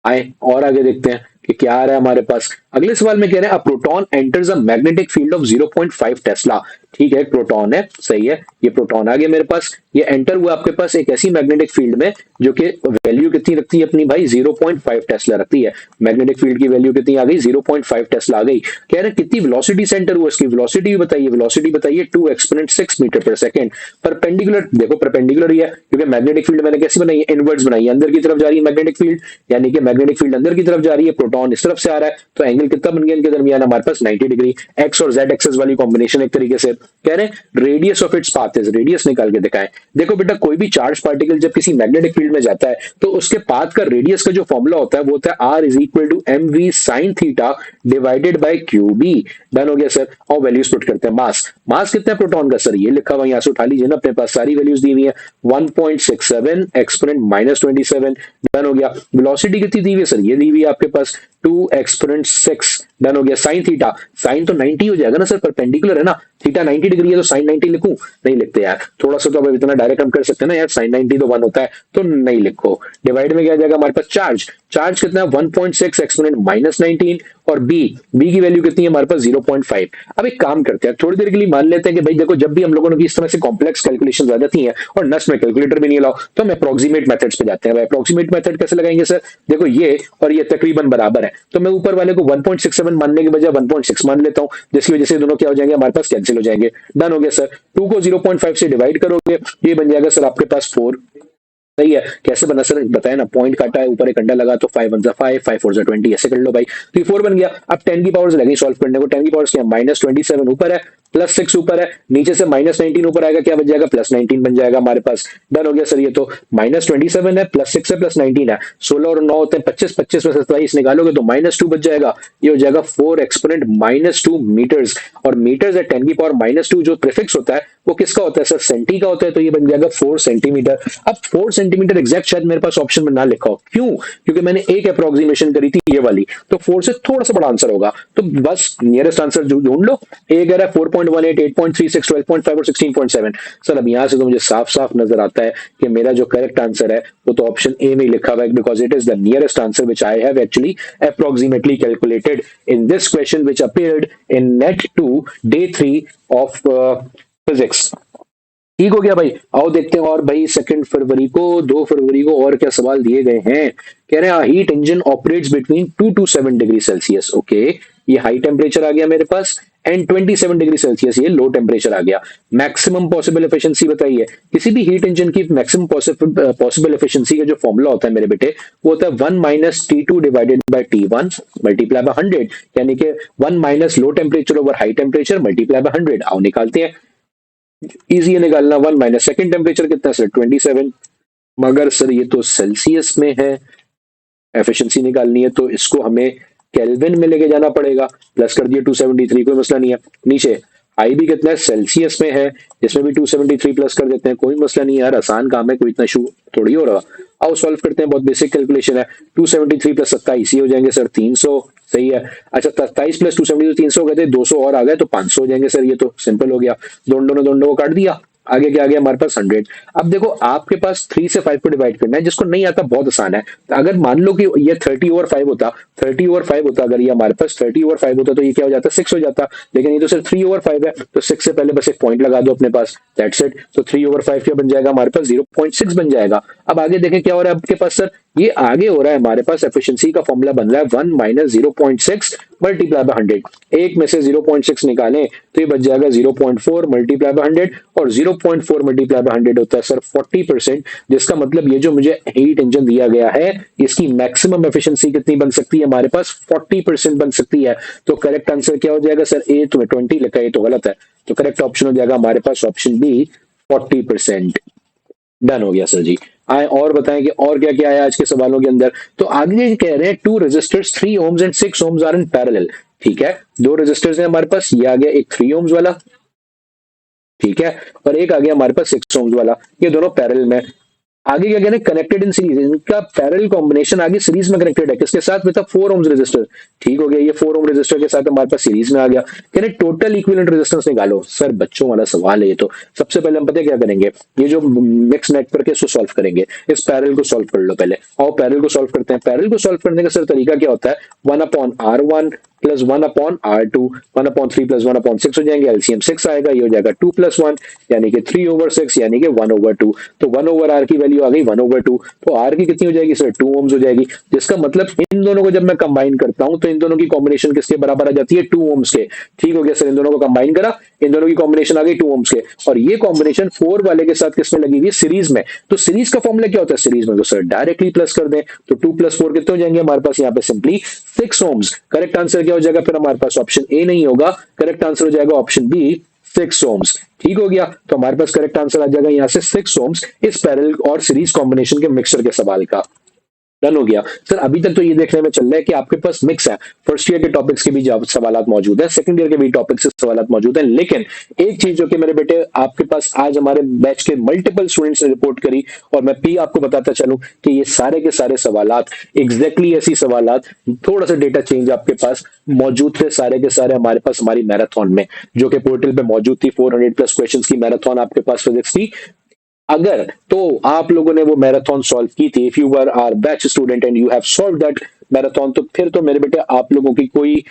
आए और आगे देखते हैं कि क्या आ रहा है हमारे पास। अगले सवाल में कह रहे हैं a proton enters a magnetic field of 0.5 Tesla. ठीक है, एक प्रोटॉन है, सही है, ये प्रोटॉन आ गया मेरे पास, ये एंटर हुआ आपके पास एक ऐसी मैग्नेटिक फील्ड में जो कि वैल्यू कितनी रखती है अपनी भाई, 0.5 टेस्ला रखती है। मैग्नेटिक फील्ड की वैल्यू कितनी आ गई, 0.5 टेस्ला आ गई। कह रहे हैं कितनी वेलोसिटी से एंटर हुआ, इसकी वेलोसिटी भी बताइए, वेलोसिटी बताइए 2 exponent 6 metre per second. Perpendicular, देखो परपेंडिकुलर ही है क्योंकि मैग्नेटिक फील्ड मैंने कैसी बनाई है, इनवर्ड्स बनाई है, अंदर की तरफ जा रही है मैग्नेटिक फील्ड, यानी कि मैग्नेटिक फील्ड अंदर की तरफ जा रही है, प्रोटॉन इस तरफ से आ रहा है, तो एंगल कितना बन गया इनके दरमियान, हमारे पास 90 डिग्री। एक्स और जेड एक्सेस वाली कॉम्बिनेशन एक तरीके से। कह रहे हैं radius of its path is, radius निकाल के दिखाएं। देखो बेटा कोई भी चार्ज पार्टिकल जब किसी मैग्नेटिक फील्ड में जाता है तो उसके पाथ का रेडियस का जो फॉर्मूला होता है वो होता है r is equal to m v sine theta divided by q b. Done हो गया सर। और वैल्यूज पुट करते हैं। मास, मास कितना है प्रोटॉन का सर, ये लिखा हुआ, यहां से उठा लीजिए ना, अपने पास सारी वैल्यूज दी हुई है, 1.67 एक्सपोनेंट -27। डन हो गया। वेलोसिटी कितनी दी हुई है सर, ये दी हुई है आपके पास 2 एक्सपोनेंट 6। डन हो गया। साइन थीटा, साइन तो 90 हो जाएगा ना सर, परपेंडिकुलर है ना, थीटा 90 डिग्री है तो साइन 90 लिखूं, नहीं लिखते यार, थोड़ा सा तो अब इतना डायरेक्ट हम कर सकते हैं ना यार, साइन 90 तो 1 होता है तो नहीं लिखो। डिवाइड में क्या जाएगा हमारे पास, चार्ज, चार्ज कितना है 1.6 एक्सपोनेंट -19, और बी, बी की वैल्यू कितनी है हमारे पास 0.5। अब एक काम करते हैं, थोड़ी देर के लिए मान लेते हैं कि भाई देखो जब भी हम लोगों ने इस तरह से कॉम्प्लेक्स कैलकुलेशन आ जाती हैं और नस में कैलकुलेटर भी नहीं लाओ तो हम अप्रोक्सीमेट मेथड्स पे जाते हैं। भाई अप्रोक्सीमेट मेथड कैसे लगाएंगे सर, देखो ये और ये तकरीबन बराबर है तो मैं ऊपर वाले को 1.67 मानने के बजाय 1.6 मान लेता हूं, जिसकी वजह से दोनों क्या हो जाएंगे हमारे पास, कैंसिल हो जाएंगे। डन हो गया सर। 2 को 0.5 से डिवाइड करोगे, ये बन जाएगा सर आपके पास 4। सही है। कैसे बना सर बताए ना, पॉइंट काटा है, ऊपर एक अंडा लगा तो 5 1 5, 5 4 20, ऐसे कर लो भाई, तो ये 4 बन गया। अब 10 की पावर्स लगी सॉल्व करने को, 10 की पावर्स क्या, -27 ऊपर है, +6 ऊपर है, नीचे से -19 ऊपर आएगा, क्या बन जाएगा, +19 बन जाएगा हमारे पास। डन हो गया सर। ये तो -27 है, +6 है, +19 है, 16 और 9 होते हैं 25, 25 में से 27 निकालोगे तो -2 बच जाएगा, ये हो जाएगा 4 एक्सपोनेंट -2 मीटर्स। और मीटर्स है 10 की पावर -2, जो प्रीफिक्स होता है वो किसका होता है सर, सेंटी का होता है, तो ये बन जाएगा 4 सेंटीमीटर। अब 4 सेंटीमीटर एग्जैक्ट शायद मेरे पास ऑप्शन में ना लिखा हो, क्यों, क्योंकि मैंने एक अप्रोक्सीमेशन करी थी ये वाली, तो 4 से थोड़ा सा बड़ा आंसर होगा, तो बस नियरेस्ट आंसर ढूंढ लो। ए कह रहा है 4.18, 8.36, 12.5 और 16.7। सर अब यहां से तो मुझे साफ साफ नजर आता है कि मेरा जो करेक्ट आंसर है वो तो ऑप्शन ए में लिखा हुआ है, because it is the nearest answer which I have actually approximately calculated in this question which appeared in net 2 day 3 of physics. ठीक हो गया भाई। आओ देखते हैं और भाई 2 फरवरी को, 2 फरवरी को और क्या सवाल दिए गए हैं। कह रहे हैं heat engine operates between 2 to 7 degree Celsius. Okay, ये हाई टेम्परेचर आ गया मेरे पास, एंड 27 डिग्री सेल्सियस ये लो टेम्परेचर आ गया। मैक्सिमम पॉसिबल एफिशिएंसी बताइए। किसी भी हीट इंजन की मैक्सिमम पॉसिबल एफिशिएंसी का जो फॉर्मूला होता है मेरे बेटे, वो होता है 1 - T2 divided by T1 multiply by 100, यानी कि 1 - low temperature over high temperature multiply by 100। आओ निकालते हैं, इजी है निकालना। 1 - सेकंड टेम्परेचर कितना सर, 27, मगर सर ये तो सेल्सियस में है, एफिशिएंसी निकालनी है तो इसको हमें केल्विन में लेके जाना पड़ेगा। प्लस कर दिया 273, कोई मसला नहीं है। नीचे आई भी कितना है, सेल्सियस में है, इसमें भी 273 प्लस कर देते हैं, कोई मसला नहीं है यार, आसान काम है, कोई इतना इशू थोड़ी हो रहा। आओ सॉल्व करते हैं, बहुत बेसिक कैलकुलेशन है। 273 + 27 ये हो जाएंगे सर 300। सही है। अच्छा 27 + 273 300 हो गए थे, 200 और आ गए तो 500 हो जाएंगे सर, ये तो सिंपल हो गया। दोनों ने दोनों को काट दिया, आगे क्या आ गया हमारे पास 100। अब देखो आपके पास 3 से 5 को डिवाइड करना है, जिसको नहीं आता बहुत आसान है। तो अगर मान लो कि ये 30/5 होता, 30/5 होता, अगर ये हमारे पास 30/5 होता तो ये क्या हो जाता, 6 हो जाता, लेकिन ये तो सिर्फ 3/5 है, तो 6 से पहले बस एक पॉइंट लगा दो अपने पास, दैट्स इट। तो 3/5 क्या बन जाएगा हमारे पास, 0.6 बन जाएगा। अब आगे देखें क्या हो रहा है आपके पास सर, ये आगे हो रहा है हमारे पास, एफिशिएंसी का फॉर्मूला बन रहा है 1 - 0.6 मल्टीप्लाई बाय 100। एक में से 0.6 निकालें तो ये बच जाएगा 0.4 मल्टीप्लाई बाय 100, और 0.4 मल्टीप्लाई बाय 100 होता है सर 40%, जिसका मतलब ये जो मुझे हीट इंजन दिया गया है इसकी मैक्सिमम एफिशिएंसी कितनी बन सकती है हमारे पास, 40% बन सकती है। तो करेक्ट आंसर क्या हो जाएगा सर, ए तुम्हें 20 लिखा है, ये तो गलत है, तो करेक्ट ऑप्शन हो जाएगा हमारे पास ऑप्शन बी, 40%। डन हो गया सर जी। आए और बताएं कि और क्या क्या है आज के सवालों के अंदर। तो आगे कह रहे हैं 2 resistors 3 ohms and 6 ohms are in parallel. ठीक है, 2 रेजिस्टर्स हैं हमारे पास, ये आ गया एक 3 ohms वाला, ठीक है, और एक आ गया हमारे पास 6 ohms वाला, ये दोनों पैरेलल में। आगे क्या कहना है, कनेक्टेड इन सीरीज, इनका पैरेलल कॉम्बिनेशन आगे सीरीज में कनेक्टेड है, किसके साथ, विद 4 ओम्स रेजिस्टर। ठीक हो गया, ये 4 ओम रेजिस्टर के साथ हमारे पास सीरीज में आ गया। कहने टोटल इक्विवेलेंट रेजिस्टेंस निकालो। सर बच्चों वाला सवाल है ये तो। सबसे पहले हम पता है क्या करेंगे, ये जो मिक्स नेटवर्क है इसको सॉल्व करेंगे। इस पैरेलल को सॉल्व कर लो पहले, और पैरेलल को सॉल्व करते हैं। पैरेलल को सॉल्व करने का सर तरीका क्या होता है, 1/R1 प्लस 1/R2, 1/3 प्लस 1/6 हो जाएंगे, एलसीएम 6 आएगा, ये हो जाएगा 2 प्लस 1 यानी कि 3/6 यानी कि 1/2। तो 1/R की वैल्यू आ गई 1/2। तो आर की कितनी हो जाएगी सर, 2 ओम्स हो जाएगी। जिसका मतलब इन दोनों को जब मैं कंबाइन करता हूं तो इन दोनों की कॉम्बिनेशन किसके बराबर आ जाती है, 2 ओम्स के। ठीक हो गया सर, इन दोनों को कंबाइन करा, इन दोनों की कॉम्बिनेशन आ गई 2 ओम्स के, और ये कॉम्बिनेशन 4 वाले के साथ किसमें लगी हुई है, सीरीज में। तो सीरीज का फॉर्मूला क्या होता है सीरीज में, तो सर डायरेक्टली प्लस कर दें, तो 2 प्लस 4 कितने हो जाएंगे हमारे पास यहाँ पे, सिंपली 6 ओम्स। करेक्ट आंसर क्या हो जाएगा फिर हमारे पास, ऑप्शन ए नहीं होगा, करेक्ट आंसर हो जाएगा ऑप्शन बी, 6 ओम्स। ठीक हो गया, तो हमारे पास करेक्ट आंसर आ जाएगा यहाँ से 6 ओम्स इस पैरेलल और सीरीज कॉम्बिनेशन के मिक्सचर के सवाल का। डन हो गया सर। अभी तक तो ये देखने में चल रहा है कि आपके पास मिक्स है, फर्स्ट ईयर के टॉपिक्स के भी सवाल मौजूद है, सेकंड ईयर के भी टॉपिक्स से सवाल मौजूद है, लेकिन एक चीज जो कि मेरे बेटे आपके पास आज हमारे बैच के मल्टीपल स्टूडेंट्स ने रिपोर्ट करी, और मैं भी आपको बताता चलूं कि ये सारे के सारे सवालात एग्जैक्टली ऐसी सवालात, थोड़ा सा डेटा चेंज आपके पास मौजूद थे सारे के सारे हमारे पास हमारी मैराथन में, जो कि पोर्टल पे मौजूद थी। 400 प्लस क्वेश्चंस की मैराथन आपके पास फिजिक्स की। अगर तो आप लोगों ने वो मैराथन सॉल्व की थी, if you were our batch student and you have solve that marathon, तो फिर तो मेरे बेटे आप लोगों की कोई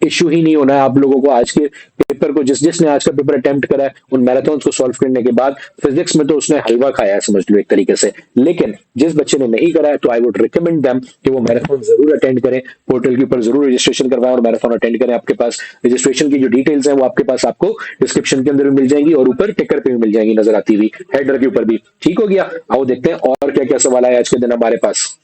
इश्यू ही नहीं होना है। आप लोगों को आज के पेपर को, जिसने आज का पेपर अटेम्प्ट करा है, उन मैराथन को सॉल्व करने के बाद फिजिक्स में तो उसने हलवा खाया है समझ लो एक तरीके से। लेकिन जिस बच्चे ने नहीं करा है, तो आई वुड रिकमेंड देम कि वो मैराथन जरूर अटेंड करें, पोर्टल के ऊपर जरूर रजिस्ट्रेशन करवाएं और मैराथन अटेंड करें। आपके पास रजिस्ट्रेशन की जो डिटेल्स हैं वो आपके पास आपको डिस्क्रिप्शन के अंदर भी मिल जाएंगी, और ऊपर टिकर पे भी मिल जाएंगी नजर आती हुई, हेडर के ऊपर भी। ठीक हो गया, आओ देखते हैं और क्या क्या सवाल आए आज के दिन हमारे पास।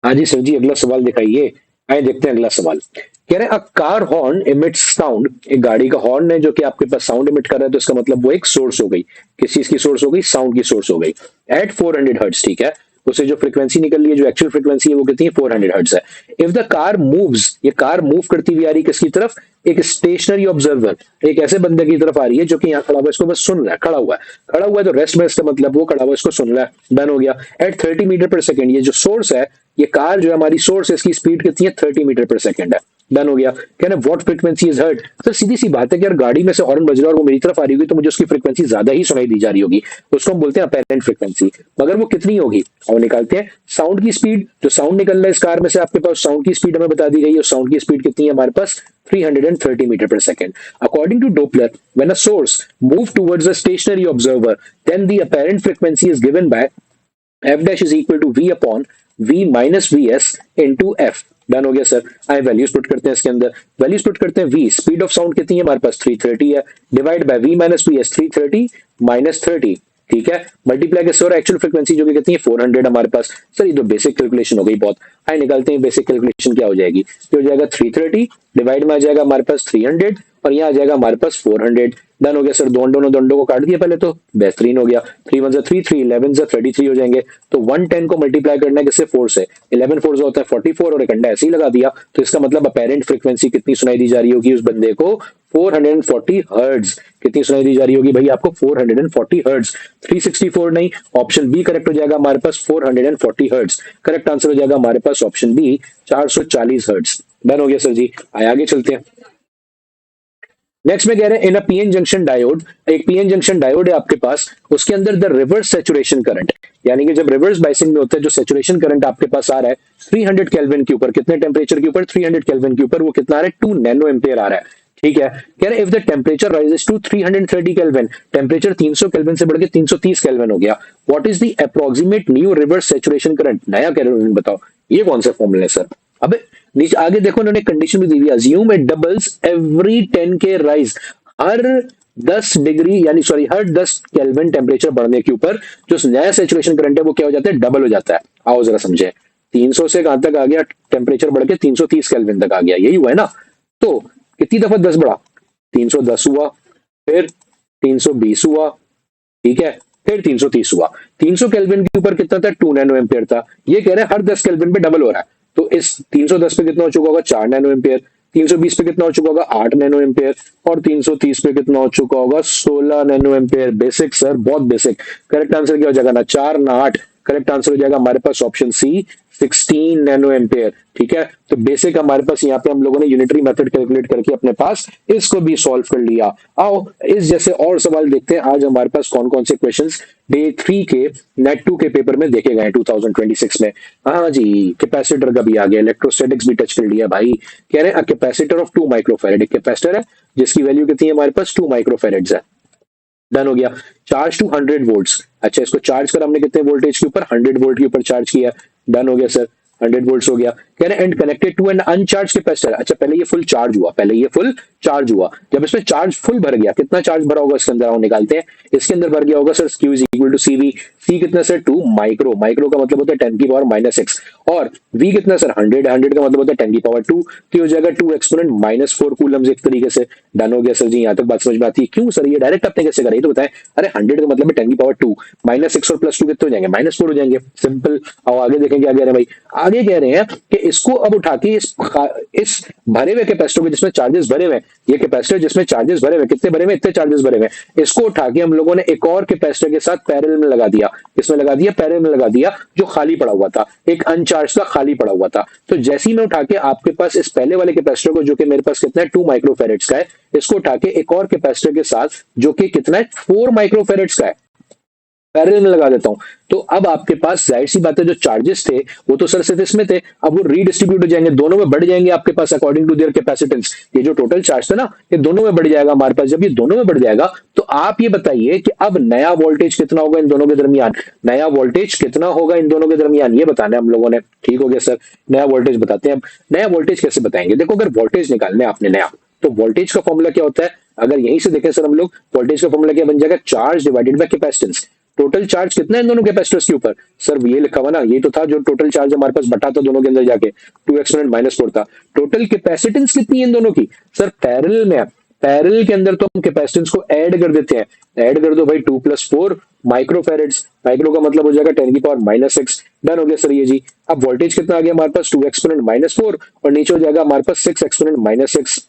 हाँ जी सर जी, अगला सवाल दिखाइए। आइए देखते हैं अगला सवाल। कह रहे हैं a car horn emits sound, एक गाड़ी का हॉर्न है जो कि आपके पास साउंड इमिट कर रहा है, तो इसका मतलब वो एक सोर्स हो गई। किस चीज की सोर्स हो गई, साउंड की सोर्स हो गई, एट 400 हर्ट्ज। ठीक है, उसे जो फ्रीक्वेंसी निकल रही है, जो एक्चुअल फ्रीक्वेंसी है वो कितनी है, 400 हर्ट्ज है। इफ द कार मूव्स, ये कार मूव करती हुई आ रही है किसकी तरफ, एक स्टेशनरी ऑब्जर्वर, एक ऐसे बंदे की तरफ आ रही है जो कि यहाँ खड़ा हुआ है, इसको बस सुन रहा है, खड़ा हुआ है, खड़ा हुआ है, तो रेस्ट में इसका मतलब वो खड़ा हुआ है, इसको सुन रहा है। डन हो गया। एट 30 मीटर पर सेकेंड, ये जो सोर्स है, ये कार जो है हमारी सोर्स है, इसकी स्पीड कितनी है, 30 मीटर पर सेकेंड है। डन हो गया। कहना व्हाट फ्रीक्वेंसी इज हर्ड, तो सीधी सी बात है कि यार गाड़ी में से हॉर्न बज रहा है और वो मेरी तरफ आ रही होगी, तो मुझे उसकी फ्रीक्वेंसी ज्यादा ही सुनाई दी जा रही होगी, उसको हम बोलते हैं अपेरेंट फ्रीक्वेंसी। मगर वो कितनी होगी, और निकालते हैं साउंड की स्पीड, जो साउंड निकल रहा है इस कार में से, आपके पास साउंड की स्पीड हमें बता दी गई है, साउंड की स्पीड कितनी है हमारे पास, 330 metre per second. According to Doppler, when a source moves towards a stationary observer, then the apparent frequency is given by f dash is equal to v upon v minus vs into f। Done हो गया sir. आए values put करते हैं इसके अंदर, values put करते हैं। v speed of sound कितनी है हमारे पास, 330 है, divide by v minus vs, 330 minus 30। ठीक है, मल्टीप्लाई कैसे हो रहा है, एक्चुअल फ्रीक्वेंसी जो कि कितनी है, 400 हमारे पास। सर ये तो बेसिक कैलकुलेशन हो गई बहुत। आइए निकालते हैं बेसिक कैलकुलेशन क्या हो जाएगी। ये हो जाएगा 330, डिवाइड में आ जाएगा हमारे पास 300, और यहाँ आ जाएगा हमारे पास 400। डन हो गया सर। दोनों दंडों को काट दिया पहले, तो बेहतरीन हो गया। 3 1 3 3, 11 33 हो जाएंगे। तो 110 को मल्टीप्लाई करना है किससे, 4 से, 11 4 होता है 44, और एक अंडा ऐसे ही लगा दिया। तो इसका मतलब अपेरेंट फ्रीक्वेंसी कितनी सुनाई दी जा रही होगी उस बंदे को, 440 हर्ट्ज। कितनी सुनाई दी जा रही होगी भाई आपको, 440 हर्ट्ज। 364 नहीं, ऑप्शन बी करेक्ट हो जाएगा हमारे पास, 440 हर्ट्ज। करेक्ट आंसर हो जाएगा हमारे पास ऑप्शन बी, 440 हर्ट्ज। डन हो गया सर जी। आगे चलते हैं। नेक्स्ट में कह रहे हैं इन अ पीएन जंक्शन डायोड, एक पीएन जंक्शन डायोड है आपके पास, उसके अंदर द रिवर्स सैचुरेशन करंट, यानी कि जब रिवर्स बाइसिंग में होता है, जो सैचुरेशन करंट आपके पास आ रहा है 300 केल्विन के ऊपर, कितने टेम्परेचर के ऊपर, 300 केल्विन के ऊपर, वो कितना आ रहा है, 2 नैनो एम्पियर आ रहा है। ठीक है, कह रहे if the temperature rises to 330 kelvin, temperature 300 kelvin से बढ़ के 330 केल्विन हो गया, what is the approximate new reverse saturation current, नया केल्विन बताओ। ये कौन सा फॉर्मूला है सर। अबे नीचे आगे देखो, उन्होंने कंडीशन भी दी हुई है, अज्यूम इट डबल्स एवरी 10 के राइज, हर 10 डिग्री यानी सॉरी हर 10 केल्विन टेम्परेचर बढ़ने के ऊपर जो नया सैचुरेशन करंट है वो क्या हो जाता है, डबल हो जाता है। आओ जरा समझे, 300 से कहां तक आ गया, टेम्परेचर बढ़ के 330 केल्विन तक आ गया, यही हुआ है ना। तो कितनी दफा 10 बढ़ा, 310 हुआ, फिर 320 हुआ, ठीक है, फिर 330 हुआ। 300 केल्विन के ऊपर कितना था, 2 नैनो एम्पियर था। ये कह रहे हैं हर 10 केल्विन पे डबल हो रहा है, तो इस 310 पे कितना हो चुका होगा, 4 नैनो एम्पियर। 320 पे कितना हो चुका होगा 8 नैनो एम्पेयर, और 330 पे कितना हो चुका होगा 16 नैनो एम्पेयर। बेसिक सर, बहुत बेसिक। करेक्ट आंसर क्या हो जाएगा, ना 4 ना 8, करेक्ट आंसर हो जाएगा हमारे पास ऑप्शन सी 16 नैनो एम्पेयर। ठीक है, तो बेसिक हमारे पास यहाँ पे हम लोगों ने यूनिटरी मेथड कैलकुलेट करके अपने पास इसको भी सॉल्व कर लिया। आओ इस जैसे और सवाल देखते हैं आज हमारे पास कौन कौन से क्वेश्चंस डे 3 के नेट 2 के पेपर में देखे गए 2026 में। हाँ जी, कैपेसिटर का भी आ गया, इलेक्ट्रोस्टैटिक्स भी टच कर लिया भाई। कह रहे हैं कैपेसिटर ऑफ 2 माइक्रोफेरेड, एक कैपेसिटर है जिसकी वैल्यू कितनी है हमारे पास 2 माइक्रोफेरेड्स है। डन हो गया। चार्ज टू 100 वोल्ट्स, अच्छा इसको चार्ज कर हमने कितने वोल्टेज के ऊपर 100 वोल्ट के ऊपर चार्ज किया। डन हो गया सर, 100 वोल्ट्स हो गया। कह रहे हैं and connected to an uncharged capacitor, अच्छा पहले ये फुल चार्ज हुआ, पहले ये फुल चार्ज हुआ, जब इसमें चार्ज फुल भर गया, कितना चार्ज भरा होगा इसके अंदर, आओ निकालते हैं। इसके अंदर भर गया होगा sir Q is equal to CV, C कितना सर 2 माइक्रो, माइक्रो का मतलब होता है 10 की पावर -6, और V कितना सर 100, 100 का मतलब होता है 10 की पावर 2, तो हो जाएगा 2 एक्सपोनेंट -4 कूलम्स एक तरीके से। डन हो गया सर जी, यहाँ तक बात समझ में आती है। क्यों सर ये डायरेक्ट आपने कैसे करा, ये तो बताएं। अरे 100 का मतलब है 10 की पावर 2, -6 और +2 कितने हो जाएंगे, -4 हो जाएंगे, सिंपल। अब आगे देखें क्या कह रहे हैं भाई, आगे कह रहे हैं कि इसको अब उठा के इस भरे हुए कैपेसिटर को जिसमें चार्जेस भरे हुए, ये कैपेसिटर जिसमें चार्जेस भरे हुए, कितने भरे हुए, इतने चार्जेस भरे हुए, इसको उठा के हम लोगों ने एक और कैपेसिटर के साथ पैरेलल में लगा दिया। किसमें लगा दिया, पैरेलल में लगा दिया, जो खाली पड़ा हुआ था, एक अनचार्ज का खाली पड़ा हुआ था। तो जैसे ही मैं उठा के आपके पास इस पहले वाले कैपेसिटर को, जो कि मेरे पास कितना है 2 माइक्रोफेरेड्स का है, इसको उठा के एक और कैपेसिटर के साथ जो कि कितना है 4 माइक्रोफेरेड्स का है, पैरेलल में लगा देता हूं, तो अब आपके पास जाहिर सी बात है जो चार्जेस थे वो तो सर सिर्फ इसमें थे, अब वो रीडिस्ट्रीब्यूट हो जाएंगे, दोनों में बढ़ जाएंगे आपके पास अकॉर्डिंग टू देयर कैपेसिटेंस। ये जो टोटल चार्ज था ना, ये दोनों में बढ़ जाएगा हमारे पास। जब ये दोनों में बढ़ जाएगा तो आप ये बताइए कि अब नया वोल्टेज कितना होगा इन दोनों के दरमियान, नया वोल्टेज कितना होगा इन दोनों के दरमियान, ये बताना है हम लोगों ने। ठीक हो गया सर, नया वोल्टेज बताते हैं। अब नया वोल्टेज कैसे बताएंगे, देखो अगर वोल्टेज निकालना है आपने नया, तो वोल्टेज का फॉर्मूला क्या होता है, अगर यहीं से देखें सर हम लोग, वोल्टेज का फॉर्मूला क्या बन जाएगा, charge divided by capacitance. Total charge कितना है इन दोनों कैपेसिटर्स के ऊपर, सर ये लिखा हुआ ना, ये तो था जो टोटल चार्ज हमारे पास बटा था दोनों के अंदर जाके 2 एक्सपोनेंट -4 था। टोटल कैपेसिटेंस कितनी है इन दोनों की, सर पैरेलल में, पैरेलल के अंदर तो हम कैपेसिटेंस को ऐड कर देते हैं, ऐड कर दो भाई 2 + 4 माइक्रोफेरेड्स, माइक्रो का मतलब हो जाएगा 10 की पावर -6। डन हो गया सर ये जी। अब वोल्टेज कितना आ गया हमारे पास 2 एक्सपोनेंट -4, और नीचे हो जाएगा हमारे पास 6 एक्सपोनेंट -6।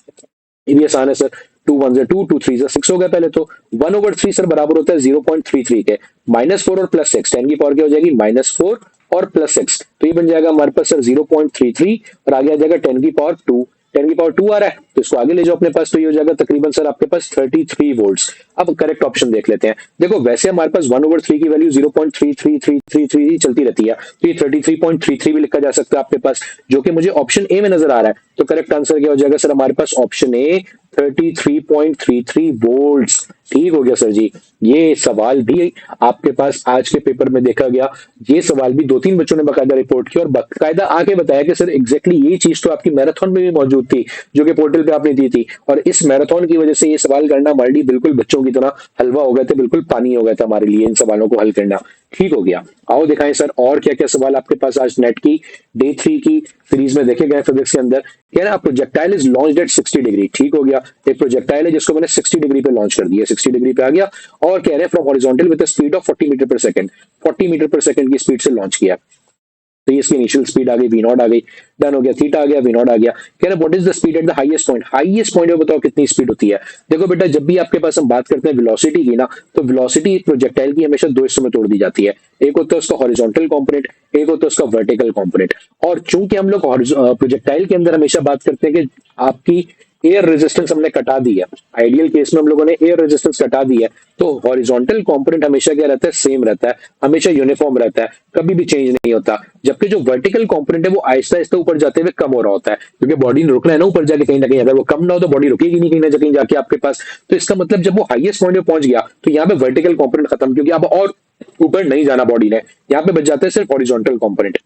ये भी आसान है सर, 2 1 2 2 3 6 हो गया पहले तो, 1/3 सर बराबर होता है 0.33 के, -4 और +6, 10 की पावर क्या हो जाएगी -4 और +6, तो ये बन जाएगा हमारे पास सर 0.33, और आगे आ जाएगा 10 की पावर 2, 10 की पावर 2 आ रहा है तो इसको आगे ले जाओ अपने पास, तो ये हो जाएगा तकरीबन सर आपके पास 33 वोल्ट्स। अब करेक्ट ऑप्शन देख लेते हैं। देखो वैसे हमारे पास 1/3 की वैल्यू 0.3333 चलती रहती है, तो ये 33.33 भी लिखा जा सकता है आपके पास, जो कि मुझे ऑप्शन ए में नजर आ रहा है। तो करेक्ट आंसर क्या हो जाएगा सर हमारे पास ऑप्शन ए 33.33 वोल्ट्स। ठीक हो गया सर जी। ये सवाल भी आपके पास आज के पेपर में देखा गया, ये सवाल भी 2-3 बच्चों ने बाकायदा रिपोर्ट किया और बाकायदा आके बताया कि सर एग्जैक्टली ये चीज तो आपकी मैराथन में भी मौजूद थी, जो कि पोर्टल पे आपने दी थी, और इस मैराथन की वजह से ये सवाल करना हमारे लिए बिल्कुल बच्चों की तरह हलवा हो गए थे, बिल्कुल पानी हो गया था हमारे लिए इन सवालों को हल करना। ठीक हो गया। आओ दिखाएं सर और क्या क्या सवाल आपके पास आज नेट की डे 3 की सीरीज में देखे गए फिजिक्स के अंदर। कह रहे हैं projectile is launched at 60 degree. ठीक हो गया, एक प्रोजेक्टाइल है जिसको मैंने 60 डिग्री पे लॉन्च कर दिया, 60 डिग्री पे आ गया, और कह रहे हैं from horizontal with speed of 40 metre per second, 40 metre per second की स्पीड से लॉन्च किया। तो ये इसकी इनिशियल स्पीड आ गई, वी नॉट आ गई। डन हो गया, थीटा आ गया, वी नॉट आ गया। कह रहे what is the speed at the highest point, highest point में बताओ कितनी स्पीड होती है। देखो बेटा जब भी आपके पास हम बात करते हैं वेलोसिटी की ना, तो वेलोसिटी एक प्रोजेक्टाइल की हमेशा दो हिस्सों में तोड़ दी जाती है, एक होता है उसका हॉरिजॉन्टल कंपोनेंट, एक होता है उसका वर्टिकल कंपोनेंट। और चूंकि हम लोग प्रोजेक्टाइल के अंदर हमेशा बात करते हैं कि आपकी एयर रेजिस्टेंस हमने कटा दी है, आइडियल केस में हम लोगों ने एयर रेजिस्टेंस कटा दी है, तो हॉरिजॉन्टल कंपोनेंट हमेशा क्या रहता है, सेम रहता है, हमेशा यूनिफॉर्म रहता है, कभी भी चेंज नहीं होता। जबकि जो वर्टिकल कंपोनेंट है वो आहिस्ता आहिस्ता ऊपर जाते हुए कम हो रहा होता है, क्योंकि बॉडी ने रुकना है ना ऊपर जाके कहीं ना कहीं, अगर वो कम ना हो तो बॉडी रुकेगी नहीं कहीं ना कहीं जाके आपके पास। तो इसका मतलब जब वो हाईएस्ट पॉइंट पे पहुंच गया तो यहाँ पे वर्टिकल कंपोनेंट खत्म, क्योंकि अब और ऊपर नहीं जाना बॉडी ने, यहाँ पे बच जाता है सिर्फ horizontal component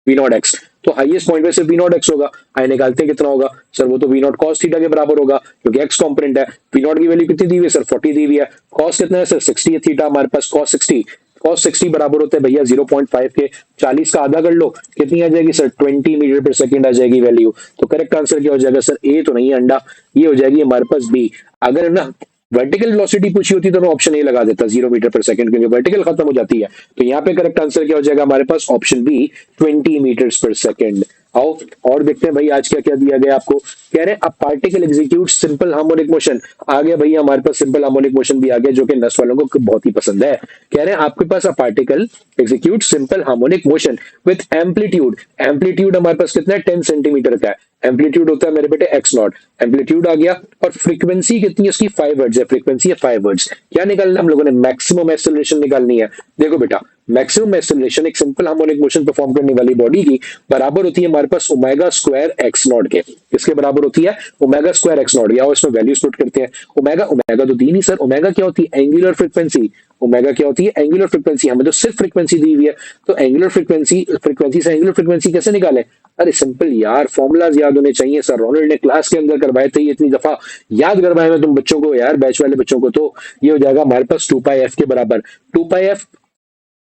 we not x. तो हाईएस्ट पॉइंट पे सिर्फ वी नॉट एक्स होगा। आइए निकालते हैं कितना होगा सर, वो तो वी नॉट कॉस थीटा के बराबर होगा, क्योंकि एक्स कंपोनेंट है। वी नॉट की वैल्यू कितनी दी हुई है सर, 40 दी हुई है। कॉस कितना है सर, 60 है थीटा हमारे पास, कॉस 60, कॉस 60 बराबर होता है भैया 0.5 के, 40 का आधा कर लो, कितनी आ जाएगी सर, 20 मीटर पर सेकंड आ जाएगी वैल्यू। तो करेक्ट आंसर क्या हो जाएगा सर, ए तो नहीं है अंडा, ये हो जाएगी हमारे पास बी। अगर ना वर्टिकल वेलोसिटी पूछी होती तो मैं ऑप्शन ए लगा देता 0 मीटर पर सेकंड, क्योंकि वर्टिकल खत्म हो जाती है। तो यहाँ पे करेक्ट आंसर क्या हो जाएगा हमारे पास ऑप्शन बी 20 मीटर्स पर सेकंड। आओ और देखते हैं भाई आज क्या क्या दिया गया आपको। कह रहे हैं a particle execute simple harmonic motion. आ गया भैया हमारे पास सिंपल हार्मोनिक मोशन भी आ गया, जो कि नस वालों को बहुत ही पसंद है। कह रहे हैं आपके पास a particle execute simple harmonic motion with amplitude. Amplitude हमारे पास कितना है, 10 सेंटीमीटर का है। एम्पलीट्यूड होता है मेरे बेटे एक्स नॉट, एम्पलीट्यूड आ गया। और फ्रीक्वेंसी कितनी है उसकी, 5 हर्ट्ज है, फ्रीक्वेंसी है 5 हर्ट्ज। क्या निकालना हम लोगों ने, मैक्सिमम एक्सेलरेशन निकालनी है। देखो बेटा मैक्सिमम एक्सेलरेशन एक सिंपल हार्मोनिक मोशन परफॉर्म करने वाली बॉडी की बराबर होती है हमारे पास ओमेगा स्क्वायर एक्स नॉट के। किसके बराबर होती है, ओमेगा स्क्वायर एक्स नॉट। या इसमें वैल्यूज पुट करते हैं। ओमेगा ओमेगा तो दी नहीं सर, ओमेगा क्या होती है, एंगुलर फ्रीक्वेंसी। ओमेगा क्या होती है, एंगुलर फ्रीक्वेंसी। हमें तो सिर्फ फ्रीक्वेंसी दी हुई है, तो एंगुलर फ्रीक्वेंसी, फ्रीक्वेंसी से एंगुलर फ्रीक्वेंसी कैसे निकालें। अरे सिंपल यार, फॉर्मूलाज याद होने चाहिए सर, रोनाल्ड ने क्लास के अंदर करवाए थे, ये इतनी दफा याद करवाए मैं तुम बच्चों को यार, बैच वाले बच्चों को। तो ये हो जाएगा हमारे पास 2 पाई एफ के बराबर। 2 पाई एफ,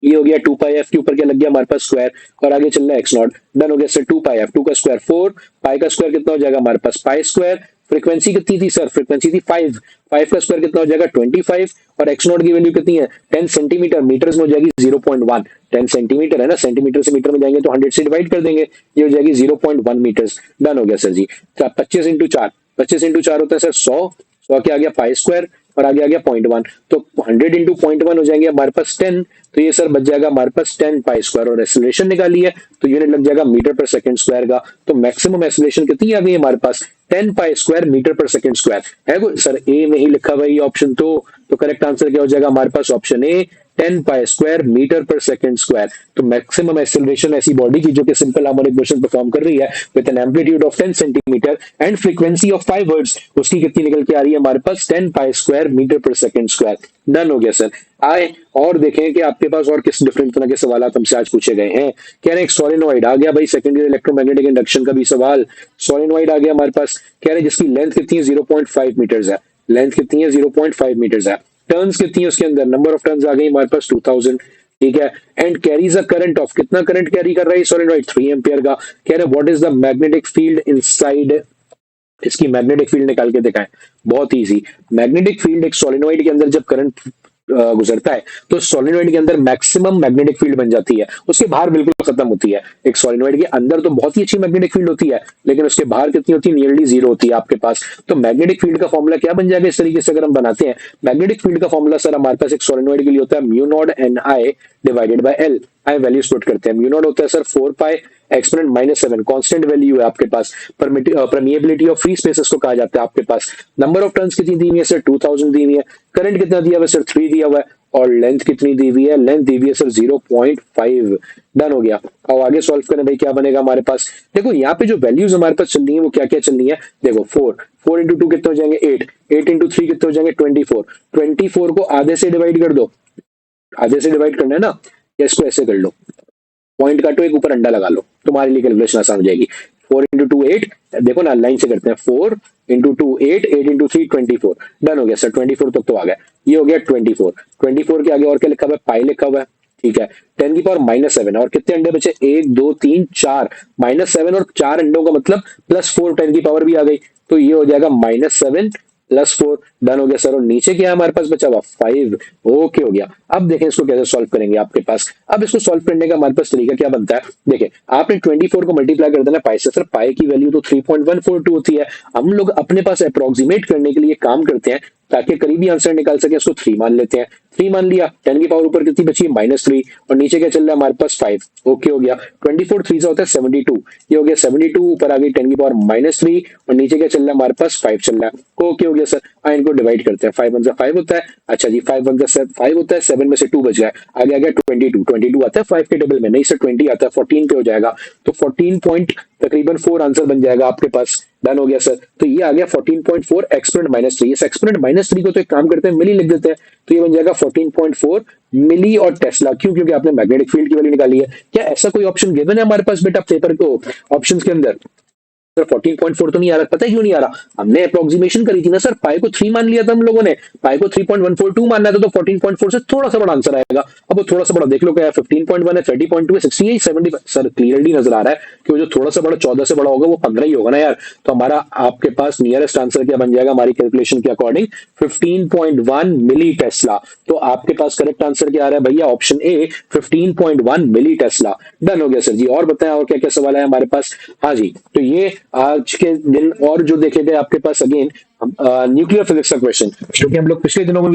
ये हो गया 2 पाई एफ के ऊपर क्या लग गया हमारे पास स्क्वायर, और आगे चल रहा है एक्स नॉट। डन हो गया सर। 2 पाई एफ, 2 का स्क्वायर 4, पाई का स्क्वायर कितना हो जाएगा हमारे पास पाई स्क्वायर। फ्रीक्वेंसी कितनी थी सर, फ्रीक्वेंसी थी 5, 5 का स्क्वायर कितना हो जाएगा 25, और एक्स नॉट की वैल्यू कितनी है 10 सेंटीमीटर, मीटर्स में हो जाएगी 0.1। 10 सेंटीमीटर है ना, सेंटीमीटर से मीटर में जाएंगे तो 100 से डिवाइड कर देंगे, ये हो जाएगी 0.1 मीटर्स। डन हो गया सर जी। 25 इंटू 4, 25 इंटू 4 होता है सर 100, 100 के आ गया पाई स्क्वायर, और आगे आ गया 0.1, तो 100 इंटू 0.1 हो जाएंगे हमारे पास 10। तो ये सर बच जाएगा हमारे पास 10 पाई स्क्वायर। और एक्सेलरेशन निकाली है तो यूनिट लग जाएगा मीटर पर सेकंड स्क्वायर का। तो मैक्सिमम एक्सेलरेशन कितनी आ गई हमारे पास, 10 pi square metre per second square है। सर ए में ही लिखा हुआ ये ऑप्शन, तो करेक्ट आंसर क्या हो जाएगा हमारे पास, option A 10 pi square metre per second square. तो मैक्सिमम एक्सेलरेशन ऐसी बॉडी की जो कि सिंपल हार्मोनिक मोशन परफॉर्म कर रही है with an amplitude of 10 centimetre and frequency of 5 hertz, उसकी कितनी निकल के आ रही है हमारे पास 10 pi square metre per second square. Done हो गया सर। आए और देखें कि आपके पास और किस डिफरेंट तरह के सवाल हमसे आज पूछे गए हैं। कह रहे हैं एक सोलेनोइड आ गया भाई, सेकेंड ईयर इलेक्ट्रोमैग्नेटिक इंडक्शन का भी सवाल। सोलेनोइड आ गया हमारे पास, कह रहे हैं जिसकी लेंथ कितनी है 0.5 मीटर्स है। लेंथ कितनी है 0.5 मीटर्स है। टर्न्स कितनी है उसके अंदर, नंबर ऑफ टर्न्स आ गई हमारे पास 2000। ठीक है। And carries a current of, कितना करंट कैरी कर रहा है सोलेनोइड, 3 एम्पियर का। कह रहे what is the magnetic field inside, इसकी मैग्नेटिक फील्ड निकाल के दिखाएं। बहुत इजी। मैग्नेटिक फील्ड एक सोलेनोइड के अंदर जब करंट गुजरता है तो सोलेनोइड के अंदर मैक्सिमम मैग्नेटिक फील्ड बन जाती है, उसके बाहर बिल्कुल खत्म होती है। एक सोलेनोइड के अंदर तो बहुत ही अच्छी मैग्नेटिक फील्ड होती है, लेकिन उसके बाहर कितनी होती है, नियरली जीरो होती है आपके पास। तो मैग्नेटिक फील्ड का फॉर्मूला क्या बन जाएगा इस तरीके से अगर हम बनाते हैं। मैग्नेटिक फील्ड का फॉर्मूला सर हमारे पास एक सोलेनोइड के लिए होता है mu not an I divided by L. I values put करते हैं। म्यू नॉट होता है सर 4 पाई एक्सपोनेंट -7, कांस्टेंट वैल्यू है आपके पास। परमिएबिलिटी ऑफ फ्री स्पेसेस को कहा जाता है आपके पास। नंबर ऑफ टर्न्स कितनी दी हुई है सर 2000 दी हुई है। करंट कितना दिया हुआ है सर 3 दिया हुआ है। और लेंथ कितनी दी हुई है, लेंथ दी हुई है सर 0.5। डन हो गया। अब आगे सॉल्व करें भाई, क्या बनेगा हमारे पास। देखो यहाँ पे जो वैल्यूज हमारे पास चल रही है वो क्या क्या चल रही है। देखो 4 इंटू 2 कितने हो जाएंगे 8, 8 इंटू 3 कितने हो जाएंगे 24, 24 को आधे से डिवाइड कर दो, आधे से डिवाइड करना है ना, या इसको ऐसे कर लो, पॉइंट काटो एक ऊपर अंडा लगा लो, तुम्हारे लिए कैलकुलेशन आसान हो जाएगी। 4 इंटू 2 8, देखो ना लाइन से करते हैं, 4 इंटू 2 8, 8 इंटू 3 24। डन हो गया सर, 24 तक तो आ गया। ये हो गया 24, 24 के आगे और क्या लिखा हुआ है, पाई लिखा हुआ है। ठीक है। 10 की पावर -7, और कितने अंडे बचे 1 2 3 4, -7 और 4 अंडों का मतलब +4, 10 की पावर भी आ गई, तो ये हो जाएगा -7 +4। डन हो गया सर। और नीचे क्या है हमारे पास बचा हुआ 5। ओके हो गया। अब देखें इसको कैसे सॉल्व करेंगे आपके पास। अब इसको सॉल्व करने का हमारे पास तरीका क्या बनता है, देखिए आपने 24 को मल्टीप्लाई कर देना पाई से। सर पाई की वैल्यू तो 3.142 होती है। हम लोग अपने पास अप्रोक्सीमेट करने के लिए काम करते हैं ताकि करीबी आंसर निकाल सके, उसको 3 मान लेते हैं। 3 मान लिया, 10 की पावर ऊपर कितनी बची -3, और नीचे क्या चल रहा है हमारे पास 5। ओके हो गया। 24 3 से होता है 72, ये हो गया 72, ऊपर आ गई 10 की पावर -3, और नीचे क्या चल रहा है हमारे पास 5 चल रहा है। ओके हो गया सर। इनको डिवाइड करते हैं, 5 1 5 होता है। अच्छा जी, 5 1 5 होता है, 7 में से 2 बच गया, आगे आ गया 22, 22 आता है 5 के टेबल में, नहीं सर 20 आता है, 14 पे हो जाएगा। तो 14 पॉइंट तकरीबन 4 आंसर बन जाएगा आपके पास। डन हो गया सर। तो ये आ गया 14.4 एक्सपोनेंट -3। इस एक्सपोनेंट -3 को तो एक काम करते हैं मिली लिख देते हैं, तो ये बन जाएगा 14.4 मिली और टेस्ला। क्यों, क्योंकि आपने मैग्नेटिक फील्ड की वैल्यू निकाली है। क्या ऐसा कोई ऑप्शन गिवन है हमारे पास बेटा पेपर को ऑप्शंस के अंदर, सर 14.4 तो नहीं आ रहा, पता है क्यों नहीं आ रहा? हमने अप्रोक्सीमेशन करी थी ना सर, पाई को 3 मान लिया था हम लोगों ने, पाई को 3.142 मानना था, तो 14.4 से थोड़ा सा बड़ा आंसर आएगा। अब वो थोड़ा सा बड़ा देख लो क्या है, 15.1 है, 30.2 है, 68, 75। सर क्लियरली नजर आ रहा है कि वो जो थोड़ा सा बड़ा 14 से बड़ा होगा वो 15 ही होगा ना यार। तो हमारा आपके पास नियरेस्ट आंसर क्या बन जाएगा हमारी कैलकुलेशन के अकॉर्डिंग? 15.1 milli Tesla. तो आपके पास करेक्ट आंसर क्या आ रहा है भैया? Option A, 15.1 milli tesla. Done हो गया सर जी। और बताएं और क्या क्या सवाल है हमारे पास? हाँ जी, तो ये आज के दिन और जो देखे गए आपके पास अगेन न्यूक्लियर फिजिक्स का क्वेश्चन, जो कि हम लोग पिछले दिनों में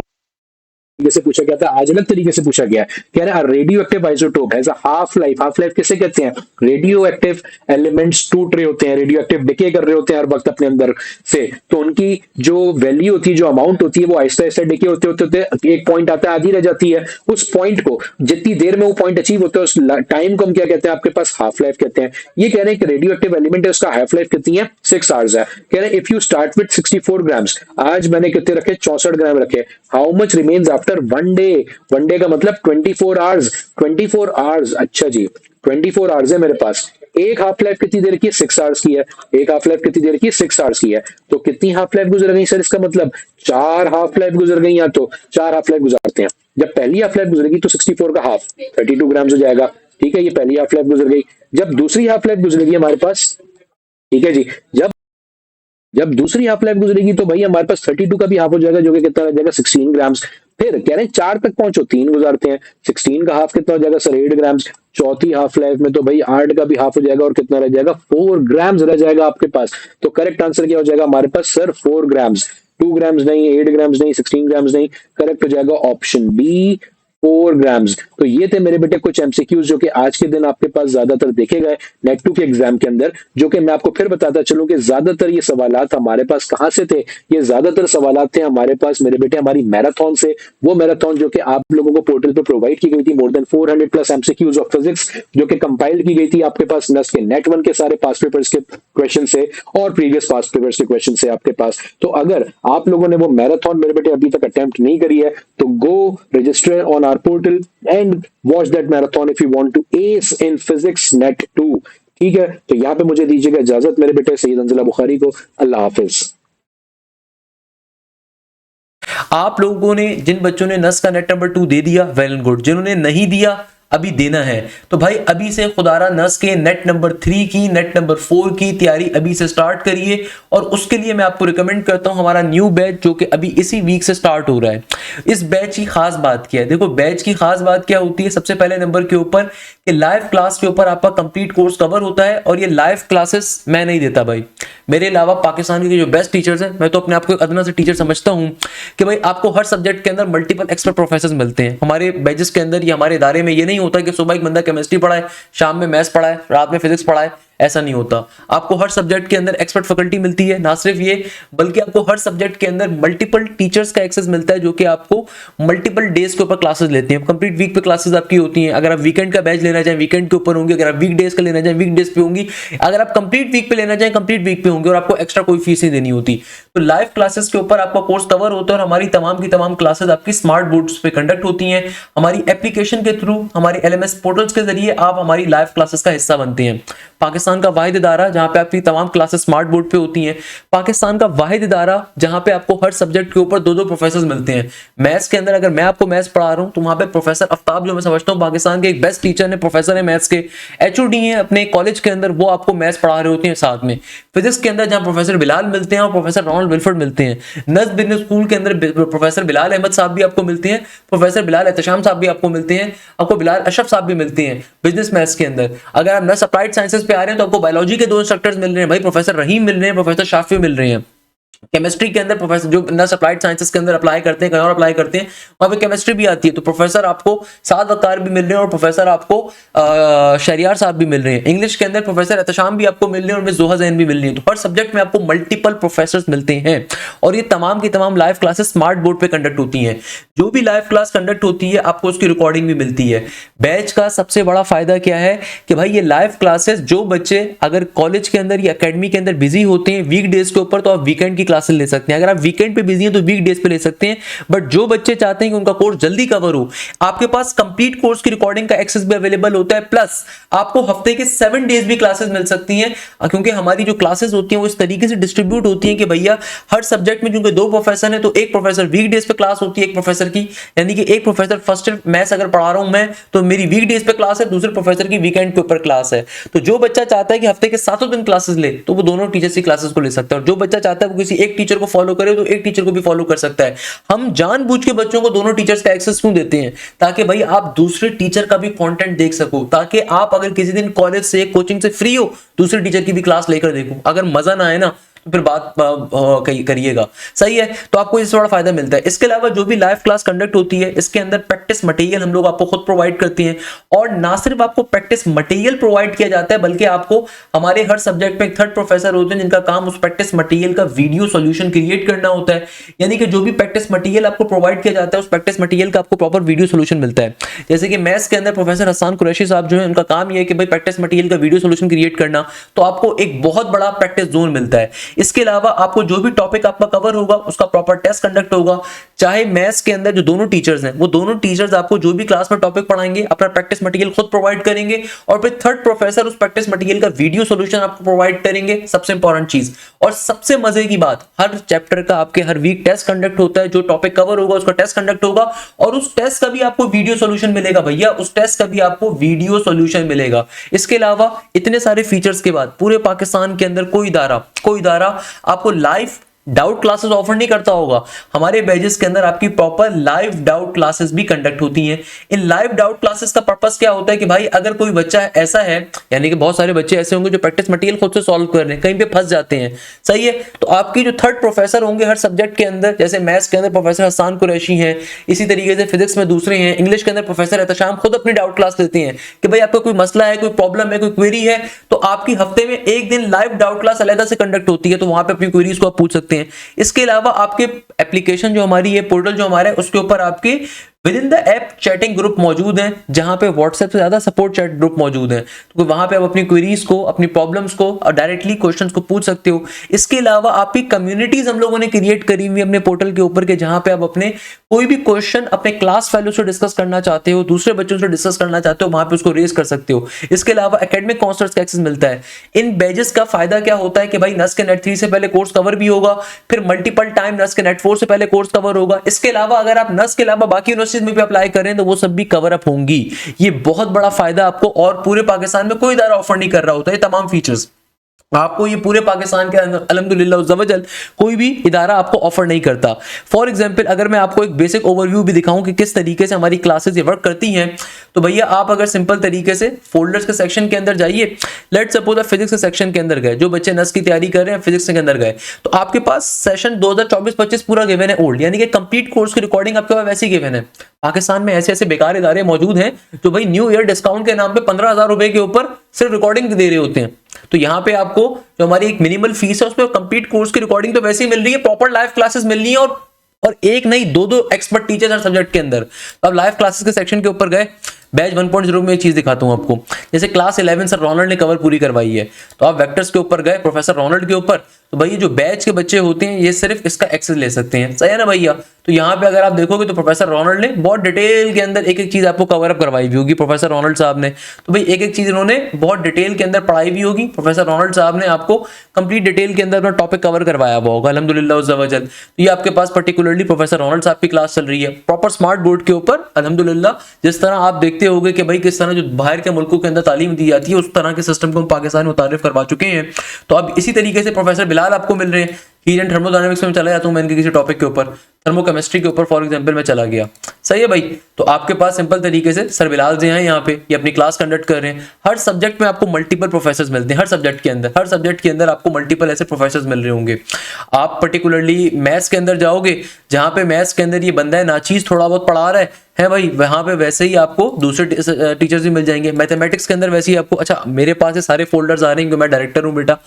तरीके से पूछा गया था, आज अलग तरीके से पूछा गया है। कह रहे हैं radio active isotope has a half life. Half life किसे कहते हैं? रेडियो एक्टिव एलिमेंट्स टूट रहे होते हैं, रेडियो एक्टिव डिके कर रहे होते हैं हर वक्त अपने अंदर से, तो उनकी जो वैल्यू होती है, जो अमाउंट होती है, वो आहिस्ता आहिस्ता डिके होते होते होते एक पॉइंट आता है, आधी रह जाती है। उस पॉइंट को जितनी देर में वो पॉइंट अचीव होता है उस टाइम को हम क्या कहते हैं? आपके पास हाफ लाइफ कहते हैं। ये कह रहे हैं कि रेडियो एक्टिव एलिमेंट है, उसका हाफ लाइफ कितनी है? 6 आवर्स है। कह रहे हैं if you start with 64 grams, आज मैंने कितने रखे? 64 ग्राम रखे। How much remains after 1 day? 1 day का मतलब 24 आवर्स। 24 आवर्स, अच्छा जी, 24 आवर्स है मेरे पास। एक हाफ लाइफ कितनी देर की है? 6 आवर्स की है। एक हाफ लाइफ कितनी देर की है? 6 आवर्स की है। तो कितनी हाफ लाइफ गुजर गई सर? इसका मतलब 4 हाफ लाइफ गुजर गई। या तो 4 हाफ लाइफ गुजारते हैं। जब पहली हाफ लाइफ गुजरेगी तो 64 का हाफ 32 ग्राम हो जाएगा। ठीक है, ये पहली हाफ लाइफ गुजर गई। जब दूसरी हाफ लाइफ गुजरेगी हमारे पास, ठीक है जी, जब जब दूसरी हाफ लाइफ गुजरेगी तो भाई हमारे पास 32 का भी हाफ हो जाएगा, जो कि कितना रह जाएगा? 16 ग्राम्स। फिर कह रहे हैं 4 तक पहुंचो, 3 गुजारते हैं, 16 का हाफ कितना हो जाएगा सर? 8 ग्राम्स। चौथी हाफ लाइफ में तो भाई 8 का भी हाफ हो जाएगा, और कितना रह जाएगा? 4 ग्राम्स रह जाएगा आपके पास। तो करेक्ट आंसर क्या हो जाएगा हमारे पास सर? 4 ग्राम्स। 2 ग्राम्स नहीं, 8 ग्राम्स नहीं, 16 ग्राम्स नहीं, करेक्ट हो जाएगा ऑप्शन बी, 4 ग्राम्स। तो ये थे मेरे बेटे कुछ एमसीक्यूज जो कि आज के दिन आपके पास ज्यादातर देखे गए नेट 2 के एग्जाम के अंदर, जो कि मैं आपको फिर बताता चलूं कि ज्यादातर ये सवालात हमारे पास कहां से थे? ये ज्यादातर सवालात थे हमारे पास मेरे बेटे हमारी मैराथन से। वो मैराथन जो कि आप लोगों को पोर्टल पे प्रोवाइड की गई थी, more than 400 plus MCQs of physics, जो कि कंपाइल्ड की गई थी आपके पास नस के नेट 1 के सारे पास पेपर्स के क्वेश्चन से और प्रीवियस पास पेपर्स के क्वेश्चन से आपके पास। तो अगर आप लोगों ने वो मैराथन मेरे बेटे अभी तक अटेम्प्ट नहीं करी है, तो go register on our portal and watch that marathon if you want to ace in physics NET 2। ठीक है, तो यहाँ पे मुझे दीजिएगा इजाजत मेरे बेटे सैयद अंजला बुखारी को। अल्लाह हाफिज। आप लोगों ने, जिन बच्चों ने नस का नेट नंबर 2 दे दिया, वेल एंड गुड। जिन्होंने नहीं दिया, अभी देना है, तो भाई अभी से खुदारा नस के नेट नंबर 3 की, नेट नंबर 4 की तैयारी अभी से स्टार्ट करिए। और उसके लिए मैं आपको रिकमेंड करता हूं हमारा न्यू बैच, जो कि अभी इसी वीक से स्टार्ट हो रहा है। इस बैच की खास बात क्या है? देखो, बैच की खास बात क्या होती है? सबसे पहले नंबर के ऊपर कि लाइव क्लास के ऊपर आपका कंप्लीट कोर्स कवर होता है। और ये लाइव क्लासेस मैं नहीं देता भाई, मेरे अलावा पाकिस्तान के जो बेस्ट टीचर्स हैं, मैं तो अपने आप को अदना से टीचर समझता हूं, कि भाई आपको हर सब्जेक्ट के अंदर मल्टीपल एक्सपर्ट प्रोफेसर मिलते हैं हमारे बैचेस के अंदर या हमारे इदारे में। ये नहीं होता कि सुबह एक बंदा केमिस्ट्री पढ़ाए, शाम में मैथ्स पढ़ाए, रात में फिजिक्स पढ़ाए, ऐसा नहीं होता। आपको हर सब्जेक्ट के अंदर एक्सपर्ट फैकल्टी मिलती है। ना सिर्फ ये, बल्कि आपको हर सब्जेक्ट के अंदर मल्टीपल टीचर्स का एक्सेस मिलता है, जो कि आपको मल्टीपल डेज के ऊपर क्लासेस लेते हैं। कंप्लीट वीक पे क्लासेस आपकी होती हैं। अगर आप वीकेंड का बैच लेना चाहें, वीकेंड के ऊपर होंगे। अगर आप वीक डेज का लेना चाहें, वीक डेज पे होंगी। अगर आप कंप्लीट वीक पे लेना चाहें, कंप्लीट वीक पे होंगे, और आपको एक्स्ट्रा कोई फीस नहीं देनी होती। तो लाइव क्लासेस के ऊपर आपका कोर्स कवर होता है, और हमारी तमाम की तमाम क्लासेस आपकी स्मार्ट बोर्ड्स पे कंडक्ट होती हैं। हमारी एप्लीकेशन के थ्रू, हमारे एलएमएस पोर्टल्स के जरिए आप हमारी लाइव क्लासेस का हिस्सा बनते हैं। पाकिस्तान का वाहिद इदारा जहां पे आपकी तमाम क्लासेस स्मार्ट बोर्ड पे होती हैं। पाकिस्तान का वाहिद इदारा जहां पे आपको हर सब्जेक्ट के ऊपर 2-2 प्रोफेसर मिलते हैं। मैथ्स के अंदर अगर मैं आपको मैथ्स पढ़ा रहा हूं, तो वहां पे प्रोफेसर आफ्ताब, जो मैं समझता हूं पाकिस्तान के एक बेस्ट टीचर है, प्रोफेसर है मैथ्स के, एचओडी हैं अपने कॉलेज के अंदर, वो आपको मैथ्स पढ़ा रहे होते हैं साथ में। फिजिक्स के अंदर जहां प्रोफेसर बिलाल मिलते हैं और प्रोफेसर रोनाल्ड विल्फर्ड मिलते हैं। नज़्म बिजनेस स्कूल के अंदर प्रोफेसर बिलाल अहमद साहब भी आपको मिलते हैं, प्रोफेसर बिलाल एहतशाम साहब भी आपको मिलते हैं, आपको बिलाल अशरफ साहब भी मिलते हैं बिजनेस मैथ्स के अंदर। अगर आप नर्स अप्लाइड साइंसेस पे आ रहे हैं, तो आपको बायोलॉजी के 2 इंस्ट्रक्टर्स मिल रहे हैं भाई, प्रोफेसर रहीम मिल रहे हैं, प्रोफेसर शाफी मिल रहे हैं। केमिस्ट्री के अंदर प्रोफेसर जो नर्स अप्लाइड साइंसेस के अंदर अप्लाई करते हैं, कहीं और अप्लाई करते हैं, वहां पे केमिस्ट्री भी आती है, तो प्रोफेसर आपको साद वकार भी मिल रहे हैं, और प्रोफेसर आपको शहरियार साहब भी मिल रहे हैं। इंग्लिश के अंदर प्रोफेसर एहतशाम भी आपको मिल रहे हैं, और मिस जोहा जैन भी मिल रही है। तो हर सब्जेक्ट में आपको मल्टीपल प्रोफेसर मिलते हैं, और ये तमाम की तमाम लाइव क्लासेस स्मार्ट बोर्ड पे कंडक्ट होती हैं। जो भी लाइव क्लास कंडक्ट होती है, आपको उसकी रिकॉर्डिंग भी मिलती है। बैच का सबसे बड़ा फायदा क्या है कि भाई ये लाइव क्लासेस, जो बच्चे अगर कॉलेज के अंदर या अकेडमी के अंदर बिजी होते हैं वीक डेज के ऊपर, तो आप वीकेंड की क्लासेस ले सकते हैं। अगर आप वीकेंड पे बिजी हैं तो वीक डेज पे ले सकते हैं। बट जो बच्चे चाहते हैं कि उनका कोर्स जल्दी कवर हो, आपके पास कंप्लीट कोर्स की रिकॉर्डिंग का एक्सेस भी अवेलेबल होता है, प्लस आपको हफ्ते के 7 डेज भी क्लासेस मिल सकती हैं, क्योंकि हमारी जो क्लासेस होती हैं वो इस तरीके से डिस्ट्रीब्यूट होती हैं कि भैया हर सब्जेक्ट में क्योंकि 2 प्रोफेसर हैं तो एक प्रोफेसर वीक डेज पे क्लास होती है एक प्रोफेसर की, यानी कि एक प्रोफेसर फर्स्ट मैथ्स अगर पढ़ा रहा हूं मैं तो मेरी वीक डेज पे क्लास है, दूसरे प्रोफेसर की वीकेंड के ऊपर क्लास है। तो जो बच्चा चाहता है कि हफ्ते के 7 दिन क्लासेस ले तो वो दोनों टीचर्स की क्लासेस को ले सकता है, और जो बच्चा चाहता है वो किसी एक टीचर को फॉलो करे तो एक टीचर को भी फॉलो कर सकता है। हम जानबूझ के बच्चों को दोनों टीचर्स का एक्सेस क्यों देते हैं? ताकि भाई आप दूसरे टीचर का भी कंटेंट देख सको, ताकि आप अगर किसी दिन कॉलेज से कोचिंग से फ्री हो दूसरे टीचर की भी क्लास लेकर देखो। अगर मजा ना आए ना तो फिर बात करिएगा, सही है। तो आपको इससे बड़ा फायदा मिलता है। इसके अलावा जो भी लाइव क्लास कंडक्ट होती है इसके अंदर प्रैक्टिस मटेरियल हम लोग आपको खुद प्रोवाइड करते हैं, और ना सिर्फ आपको प्रैक्टिस मटेरियल प्रोवाइड किया जाता है बल्कि आपको हमारे हर सब्जेक्ट में एक थर्ड प्रोफेसर होते हैं जिनका काम उस प्रैक्टिस मटेरियल का वीडियो सॉल्यूशन क्रिएट करना होता है। यानी कि जो भी प्रैक्टिस मटेरियल आपको प्रोवाइड किया जाता है उस प्रैक्टिस मटेरियल का आपको प्रॉपर वीडियो सॉल्यूशन मिलता है। जैसे कि मैथ्स के अंदर प्रोफेसर हसन कुरैशी साहब जो है उनका काम यह है कि भाई प्रैक्टिस मटेरियल का वीडियो सॉल्यूशन क्रिएट करना, तो आपको एक बहुत बड़ा प्रैक्टिस जोन मिलता है। इसके अलावा आपको जो भी टॉपिक आपका कवर होगा उसका प्रॉपर टेस्ट कंडक्ट होगा। चाहे मैथ्स के अंदर जो दोनों टीचर्स हैं वो दोनों टीचर्स आपको जो भी क्लास में टॉपिक पढ़ाएंगे अपना प्रैक्टिस मटेरियल खुद प्रोवाइड करेंगे, और फिर थर्ड प्रोफेसर उस प्रैक्टिस मटेरियल का वीडियो सॉल्यूशन आपको प्रोवाइड करेंगे। सबसे इंपॉर्टेंट चीज और सबसे मजे की बात, हर चैप्टर का आपके हर वीक टेस्ट कंडक्ट होता है। जो टॉपिक कवर होगा उसका टेस्ट कंडक्ट होगा और उस टेस्ट का भी आपको वीडियो सॉल्यूशन मिलेगा भैया, उस टेस्ट का भी आपको वीडियो सॉल्यूशन मिलेगा। इसके अलावा इतने सारे फीचर्स के बाद पूरे पाकिस्तान के अंदर कोई इदारा आपको लाइव डाउट क्लासेस ऑफर नहीं करता होगा। हमारे बैचेस के अंदर आपकी प्रॉपर लाइव डाउट क्लासेस भी कंडक्ट होती हैं। इन लाइव डाउट क्लासेस का पर्पस क्या होता है कि भाई अगर कोई बच्चा ऐसा है, यानी कि बहुत सारे बच्चे ऐसे होंगे जो प्रैक्टिस मटेरियल खुद से सॉल्व कर रहे हैं, कहीं पे फंस जाते हैं, सही है, तो आपकी जो थर्ड प्रोफेसर होंगे हर सब्जेक्ट के अंदर, जैसे मैथ्स के अंदर प्रोफेसर हसन कुरैशी हैं, इसी तरीके से फिजिक्स में दूसरे हैं, इंग्लिश के अंदर प्रोफेसर एहतशाम खुद अपनी डाउट क्लास लेते हैं कि भाई आपका कोई मसला है, कोई प्रॉब्लम है, कोई क्वेरी है, तो आपकी हफ्ते में एक दिन लाइव डाउट क्लास अलग से कंडक्ट होती है, तो वहां पे अपनी क्वेरीज को आप पूछ सकते हैं। इसके अलावा आपके एप्लीकेशन जो हमारी है, पोर्टल जो हमारा है, उसके ऊपर आपके with in the app chatting group मौजूद हैं, जहां पे व्हाट्सएप से ज्यादा सपोर्ट चैट ग्रुप मौजूद है, तो वहां पे आप अपनी क्वेरीज को, अपनी प्रॉब्लम्स को और डायरेक्टली क्वेश्चंस को पूछ सकते हो। इसके अलावा आपकी कम्युनिटीज हम लोगों ने क्रिएट करी हुई अपने पोर्टल के ऊपर के, जहां पे आप अपने कोई भी क्वेश्चन अपने क्लास फेलो से डिस्कस करना चाहते हो, दूसरे बच्चों से डिस्कस करना चाहते हो, वहां पे उसको रेज कर सकते हो। इसके अलावा एकेडमिक काउंसलर्स का एक्सेस मिलता है। इन बैचेस का फायदा क्या होता है कि भाई नस के नेट 3 से पहले कोर्स कवर भी होगा, फिर मल्टीपल टाइम नस के नेट 4 से पहले कोर्स कवर होगा। इसके अलावा अगर आप नस के अलावा बाकी यूनिवर्सिटीज में भी अप्लाई करें तो वो सब भी कवर अप होंगी। ये बहुत बड़ा फायदा आपको, और पूरे पाकिस्तान में कोई इदारा ऑफर नहीं कर रहा होता ये तमाम फीचर्स आपको, ये पूरे पाकिस्तान के अंदर अल्हम्दुलिल्लाह उज़्ज़वजल कोई भी इदारा आपको ऑफर नहीं करता। फॉर एग्जांपल अगर मैं आपको एक बेसिक ओवरव्यू भी दिखाऊं कि किस तरीके से हमारी क्लासेस ये वर्क करती हैं, तो भैया आप अगर सिंपल तरीके से फोल्डर्स के सेक्शन के अंदर जाइए, लेट्स सपोज आप फिजिक्स के सेक्शन के अंदर गए, जो बच्चे नस की तैयारी कर रहे हैं फिजिक्स के अंदर गए, तो आपके पास सेशन 2024-25 पूरा गिवन है ओल्ड, यानी कि कंप्लीट कोर्स की रिकॉर्डिंग आपके पास वैसी गिवन है। पाकिस्तान में ऐसे ऐसे बेकार इदारे मौजूद हैं जो भाई न्यू ईयर डिस्काउंट के नाम पे 15,000 रुपए के ऊपर सिर्फ रिकॉर्डिंग दे रहे होते हैं। तो यहाँ पे आपको जो हमारी एक मिनिमल फीस है उसमें कंप्लीट कोर्स की रिकॉर्डिंग तो वैसे ही मिल रही है, प्रॉपर लाइव क्लासेस मिल रही है, और एक नहीं दो एक्सपर्ट टीचर्स हर सब्जेक्ट के अंदर। तो अब लाइव क्लासेस के सेक्शन के ऊपर गए, बैच 1.0 में एक चीज दिखाता हूं आपको। जैसे क्लास 11 सर रोनाल्ड ने कवर पूरी करवाई है, तो आप वेक्टर्स के ऊपर गए प्रोफेसर रोनाल्ड के ऊपर, तो भैया जो बैच के बच्चे होते हैं ये सिर्फ इसका एक्सेस ले सकते हैं, सही है ना भैया। तो यहाँ पे अगर आप देखोगे तो प्रोफेसर रोनाल्ड ने बहुत डिटेल के अंदर एक एक चीज आपको कवर अप करवाई हुई होगी प्रोफेसर रोनाल्ड साहब ने। तो भाई एक एक चीज इन्होंने बहुत डिटेल के अंदर पढ़ाई भी होगी, प्रोफेसर रोनाल्ड साहब ने आपको कंप्लीट डिटेल के अंदर अपना टॉपिक कवर करवाया हुआ होगा अल्हम्दुलिल्लाह उज़्ज़वजल। तो ये आपके पास पर्टिकुलरली प्रोफेसर रोनाल्ड साहब की क्लास चल रही है प्रॉपर स्मार्ट बोर्ड के ऊपर अल्हम्दुलिल्लाह। जिस तरह आप देखते होंगे कि भाई किस तरह जो बाहर के मुल्कों के अंदर तालीम दी जाती है उस तरह के सिस्टम को हम पाकिस्तान में मुतारिफ करवा चुके हैं। तो अब इसी तरीके से प्रोफेसर बिलाल आपको मिल रहे हैं। हीट एंड थर्मोडायनामिक्स में चला जाता हूं मैं इनके किसी टॉपिक के ऊपर, थर्मोकेमिस्ट्री के ऊपर फॉर एग्जांपल में चला गया, सही है भाई। तो आपके पास सिंपल तरीके से सर बिलाल जी हैं यहाँ पे, ये अपनी क्लास कंडक्ट कर रहे हैं। हर सब्जेक्ट में आपको मल्टीपल प्रोफेसर्स मिलते हैं, हर सब्जेक्ट के अंदर आपको मल्टीपल ऐसे प्रोफेसर्स मिल रहे होंगे। आप पर्टिकुलरली मैथ्स के अंदर जाओगे, जहां पे मैथ्स के अंदर ये बंदा है नाचीज थोड़ा बहुत पढ़ा रहा है भाई, वहां पे वैसे ही आपको दूसरे टीचर्स भी मिल जाएंगे। मैथमेटिक्स के अंदर वैसे ही आपको, अच्छा मेरे पास ये सारे फोल्डर्स आ रहे हैं क्योंकि मैं डायरेक्टर हूं बेटा,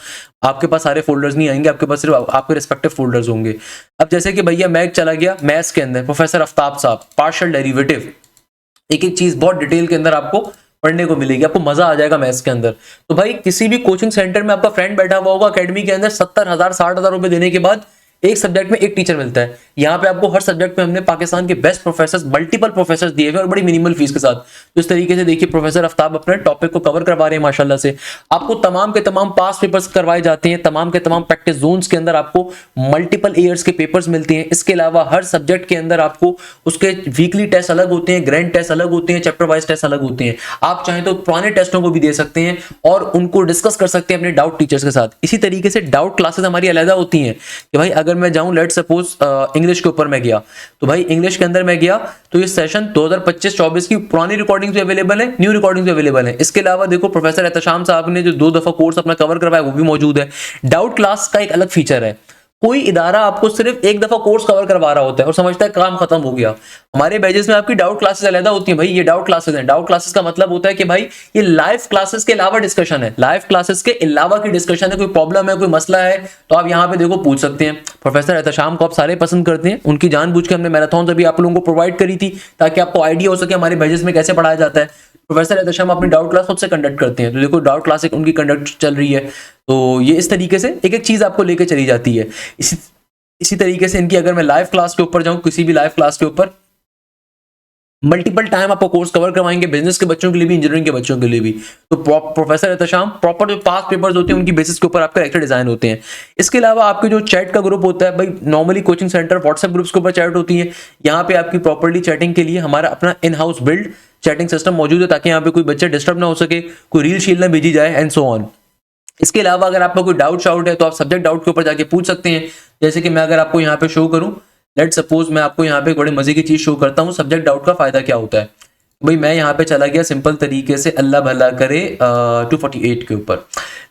आपके पास सारे फोल्डर्स नहीं आएंगे, आपके पास सिर्फ आपके रिस्पेक्टिव फोल्डर्स होंगे। अब जैसे कि भैया मैं चला गया मैथ्स के अंदर, प्रोफेसर आफ्ताब साहब पार्शियल डेरिवेटिव, एक एक चीज बहुत डिटेल के अंदर आपको पढ़ने को मिलेगी, आपको मजा आ जाएगा मैथ्स के अंदर। तो भाई किसी भी कोचिंग सेंटर में आपका फ्रेंड बैठा हुआ होगा अकेडमी के अंदर, 70,000 60,000 रुपए देने के बाद एक सब्जेक्ट में एक टीचर मिलता है। यहाँ पे आपको हर सब्जेक्ट में हमने पाकिस्तान के बेस्ट प्रोफेसर, मल्टीपल प्रोफेसर दिए हुए और बड़ी मिनिमल फीस के साथ। तो इस तरीके से देखिए प्रोफेसर आफ्ताब अपने टॉपिक को कवर करवा रहे हैं माशाल्लाह से। आपको तमाम के तमाम पास पेपर्स करवाए जाते हैं, तमाम के तमाम प्रैक्टिस जोन्स के अंदर आपको मल्टीपल ईयर्स के पेपर्स मिलते हैं। इसके अलावा हर सब्जेक्ट के अंदर आपको उसके वीकली टेस्ट अलग होते हैं, ग्रैंड टेस्ट अलग होते हैं, चैप्टर वाइज टेस्ट अलग होते हैं। आप चाहें तो पुराने टेस्टों को भी दे सकते हैं और उनको डिस्कस कर सकते हैं अपने डाउट टीचर्स के साथ। इसी तरीके से डाउट क्लासेस हमारी अलग होती हैं कि भाई अगर मैं जाऊं लेट सपोज इंग्लिश के ऊपर मैं गया, तो भाई इंग्लिश के अंदर मैं गया तो ये सेशन 2025-24 की पुरानी रिकॉर्डिंग्स भी अवेलेबल है, न्यू रिकॉर्डिंग्स भी अवेलेबल है। इसके अलावा देखो प्रोफेसर एहतशाम साहब ने जो 2 दफा कोर्स अपना कवर करवाया वो भी मौजूद है। डाउट क्लास का एक अलग फीचर है, कोई इदारा आपको सिर्फ एक दफा कोर्स कवर करवा रहा होता है और समझता है काम खत्म हो गया। हमारे बैचेस में आपकी डाउट क्लासेस अलग होती हैं। भाई ये डाउट क्लासेस हैं, डाउट क्लासेस का मतलब होता है कि भाई ये लाइव क्लासेस के अलावा डिस्कशन है, लाइव क्लासेस के अलावा की डिस्कशन है। कोई प्रॉब्लम है, कोई मसला है तो आप यहाँ पे देखो पूछ सकते हैं। प्रोफेसर एहतशाम को आप सारे पसंद करते हैं, उनकी जानबूझ के हमने मैराथन अभी आप लोगों को प्रोवाइड करी थी ताकि आपको आइडिया हो सके हमारे बैचेस में कैसे पढ़ाया जाता है। प्रोफेसर एहतशाम अपनी डाउट क्लास खुद से कंडक्ट करते हैं, तो देखो डाउट क्लास एक उनकी कंडक्ट चल रही है। तो ये इस तरीके से एक एक चीज आपको लेके चली जाती है। इसी तरीके से इनकी अगर मैं लाइव क्लास के ऊपर जाऊं, किसी भी लाइव क्लास के ऊपर मल्टीपल टाइम आपको कोर्स कवर करवाएंगे, बिजनेस के बच्चों के लिए भी, इंजीनियरिंग के बच्चों के लिए भी। तो प्रोफेसर एहतशाम प्रॉपर जो पास पेपर्स होते हैं उनकी बेसिस के ऊपर आपके लेक्चर डिजाइन होते हैं। इसके अलावा आपके जो चैट का ग्रुप होता है, भाई normally coaching centre WhatsApp groups के ऊपर चैट होती है, यहाँ पे आपकी प्रॉपर्ली चैटिंग के लिए हमारा अपना in house build chatting system मौजूद है ताकि यहाँ पे कोई बच्चा डिस्टर्ब ना हो सके, कोई रील शील ना भेजी जाए एंड सो ऑन। इसके अलावा अगर आपका कोई डाउट शाउट है तो आप सब्जेक्ट डाउट के ऊपर जाके पूछ सकते हैं। जैसे कि मैं अगर आपको यहाँ पे शो करूं, लेट सपोज मैं आपको यहाँ पे बड़े मजे की चीज शो करता हूँ, सब्जेक्ट डाउट का फायदा क्या होता है। भाई मैं यहाँ पे चला गया सिंपल तरीके से, अल्लाह भला करे 248 के ऊपर।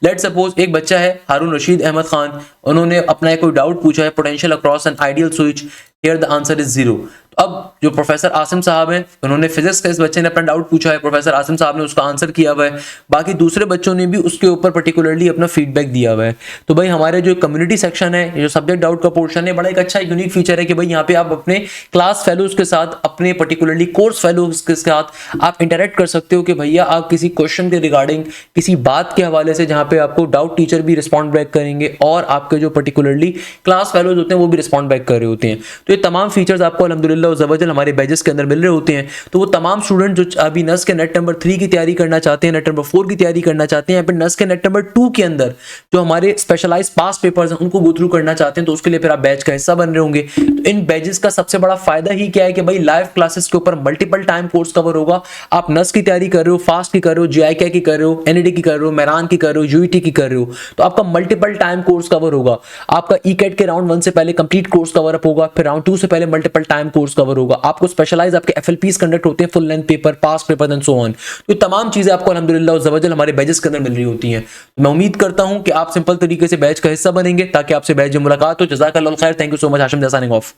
लेट सपोज एक बच्चा है हारून रशीद अहमद खान, उन्होंने अपना कोई डाउट पूछा है, potential across an ideal switch, here the answer is 0। अब जो प्रोफेसर आसिम साहब हैं, उन्होंने फिजिक्स का इस बच्चे ने अपना डाउट पूछा है, प्रोफेसर आसिम साहब ने उसका आंसर किया हुआ है, बाकी दूसरे बच्चों ने भी उसके ऊपर पर्टिकुलरली अपना फीडबैक दिया हुआ है। तो भाई हमारे जो कम्युनिटी सेक्शन है, जो सब्जेक्ट डाउट का पोर्शन है, बड़ा एक अच्छा यूनिक फीचर है कि भाई यहाँ पे आप अपने क्लास फेलोज के साथ, अपने पर्टिकुलरली कोर्स फेलोज के साथ आप इंटरेक्ट कर सकते हो कि भैया आप किसी क्वेश्चन के रिगार्डिंग, किसी बात के हवाले से, जहाँ पे आपको डाउट टीचर भी रिस्पॉन्ड बैक करेंगे और आपके जो पर्टिकुलरली क्लास फेलोज होते हैं वो भी रिस्पॉन्ड बैक कर रहे होते हैं। तो ये तमाम फीचर्स आपको अल्हम्दुलिल्लाह ज़बरदस्त हमारे बैचेस के अंदर मिल रहे होते हैं। तो वो तमाम स्टूडेंट जो अभी नस के नेट नंबर 3 की तैयारी करना चाहते हैं, नेट नंबर 4 की तैयारी करना चाहते हैं, या फिर नस के नेट नंबर 2 के अंदर जो हमारे स्पेशलाइज पास पेपर्स हैं उनको गो थ्रू करना चाहते हैं, तो उसके लिए फिर आप बैच का हिस्सा बन रहे होंगे। तो इन बैचेस का सबसे बड़ा फायदा ही क्या है कि भाई लाइव क्लासेस के ऊपर मल्टीपल टाइम कोर्स कवर होगा। आप नस की तैयारी कर रहे हो, फास्ट की कर रहे हो, जीआईके की कर रहे हो, एनईडी की कर रहे हो, मेरान की कर रहे हो, यूईटी की कर रहे हो, तो आपका मल्टीपल टाइम कोर्स कवर होगा। आपका ईकेट के राउंड 1 से पहले कंप्लीट कोर्स कवर अप होगा, फिर राउंड 2 से पहले मल्टीपल टाइम कोर्स कवर होगा। आपको स्पेशलाइज आपके एफएलपीस कंडक्ट होते हैं, full length paper, pass paper and so on. तो तमाम चीजें आपको अल्हम्दुलिल्लाह ज़बरदस्त हमारे बैचेस के अंदर मिल रही होती हैं। मैं उम्मीद करता हूं कि आप सिंपल तरीके से बैच का हिस्सा बनेंगे ताकि आपसे बैच में मुलाकात हो। जज़ाकल्लाह खैर, thank you so much. Hashim signing off.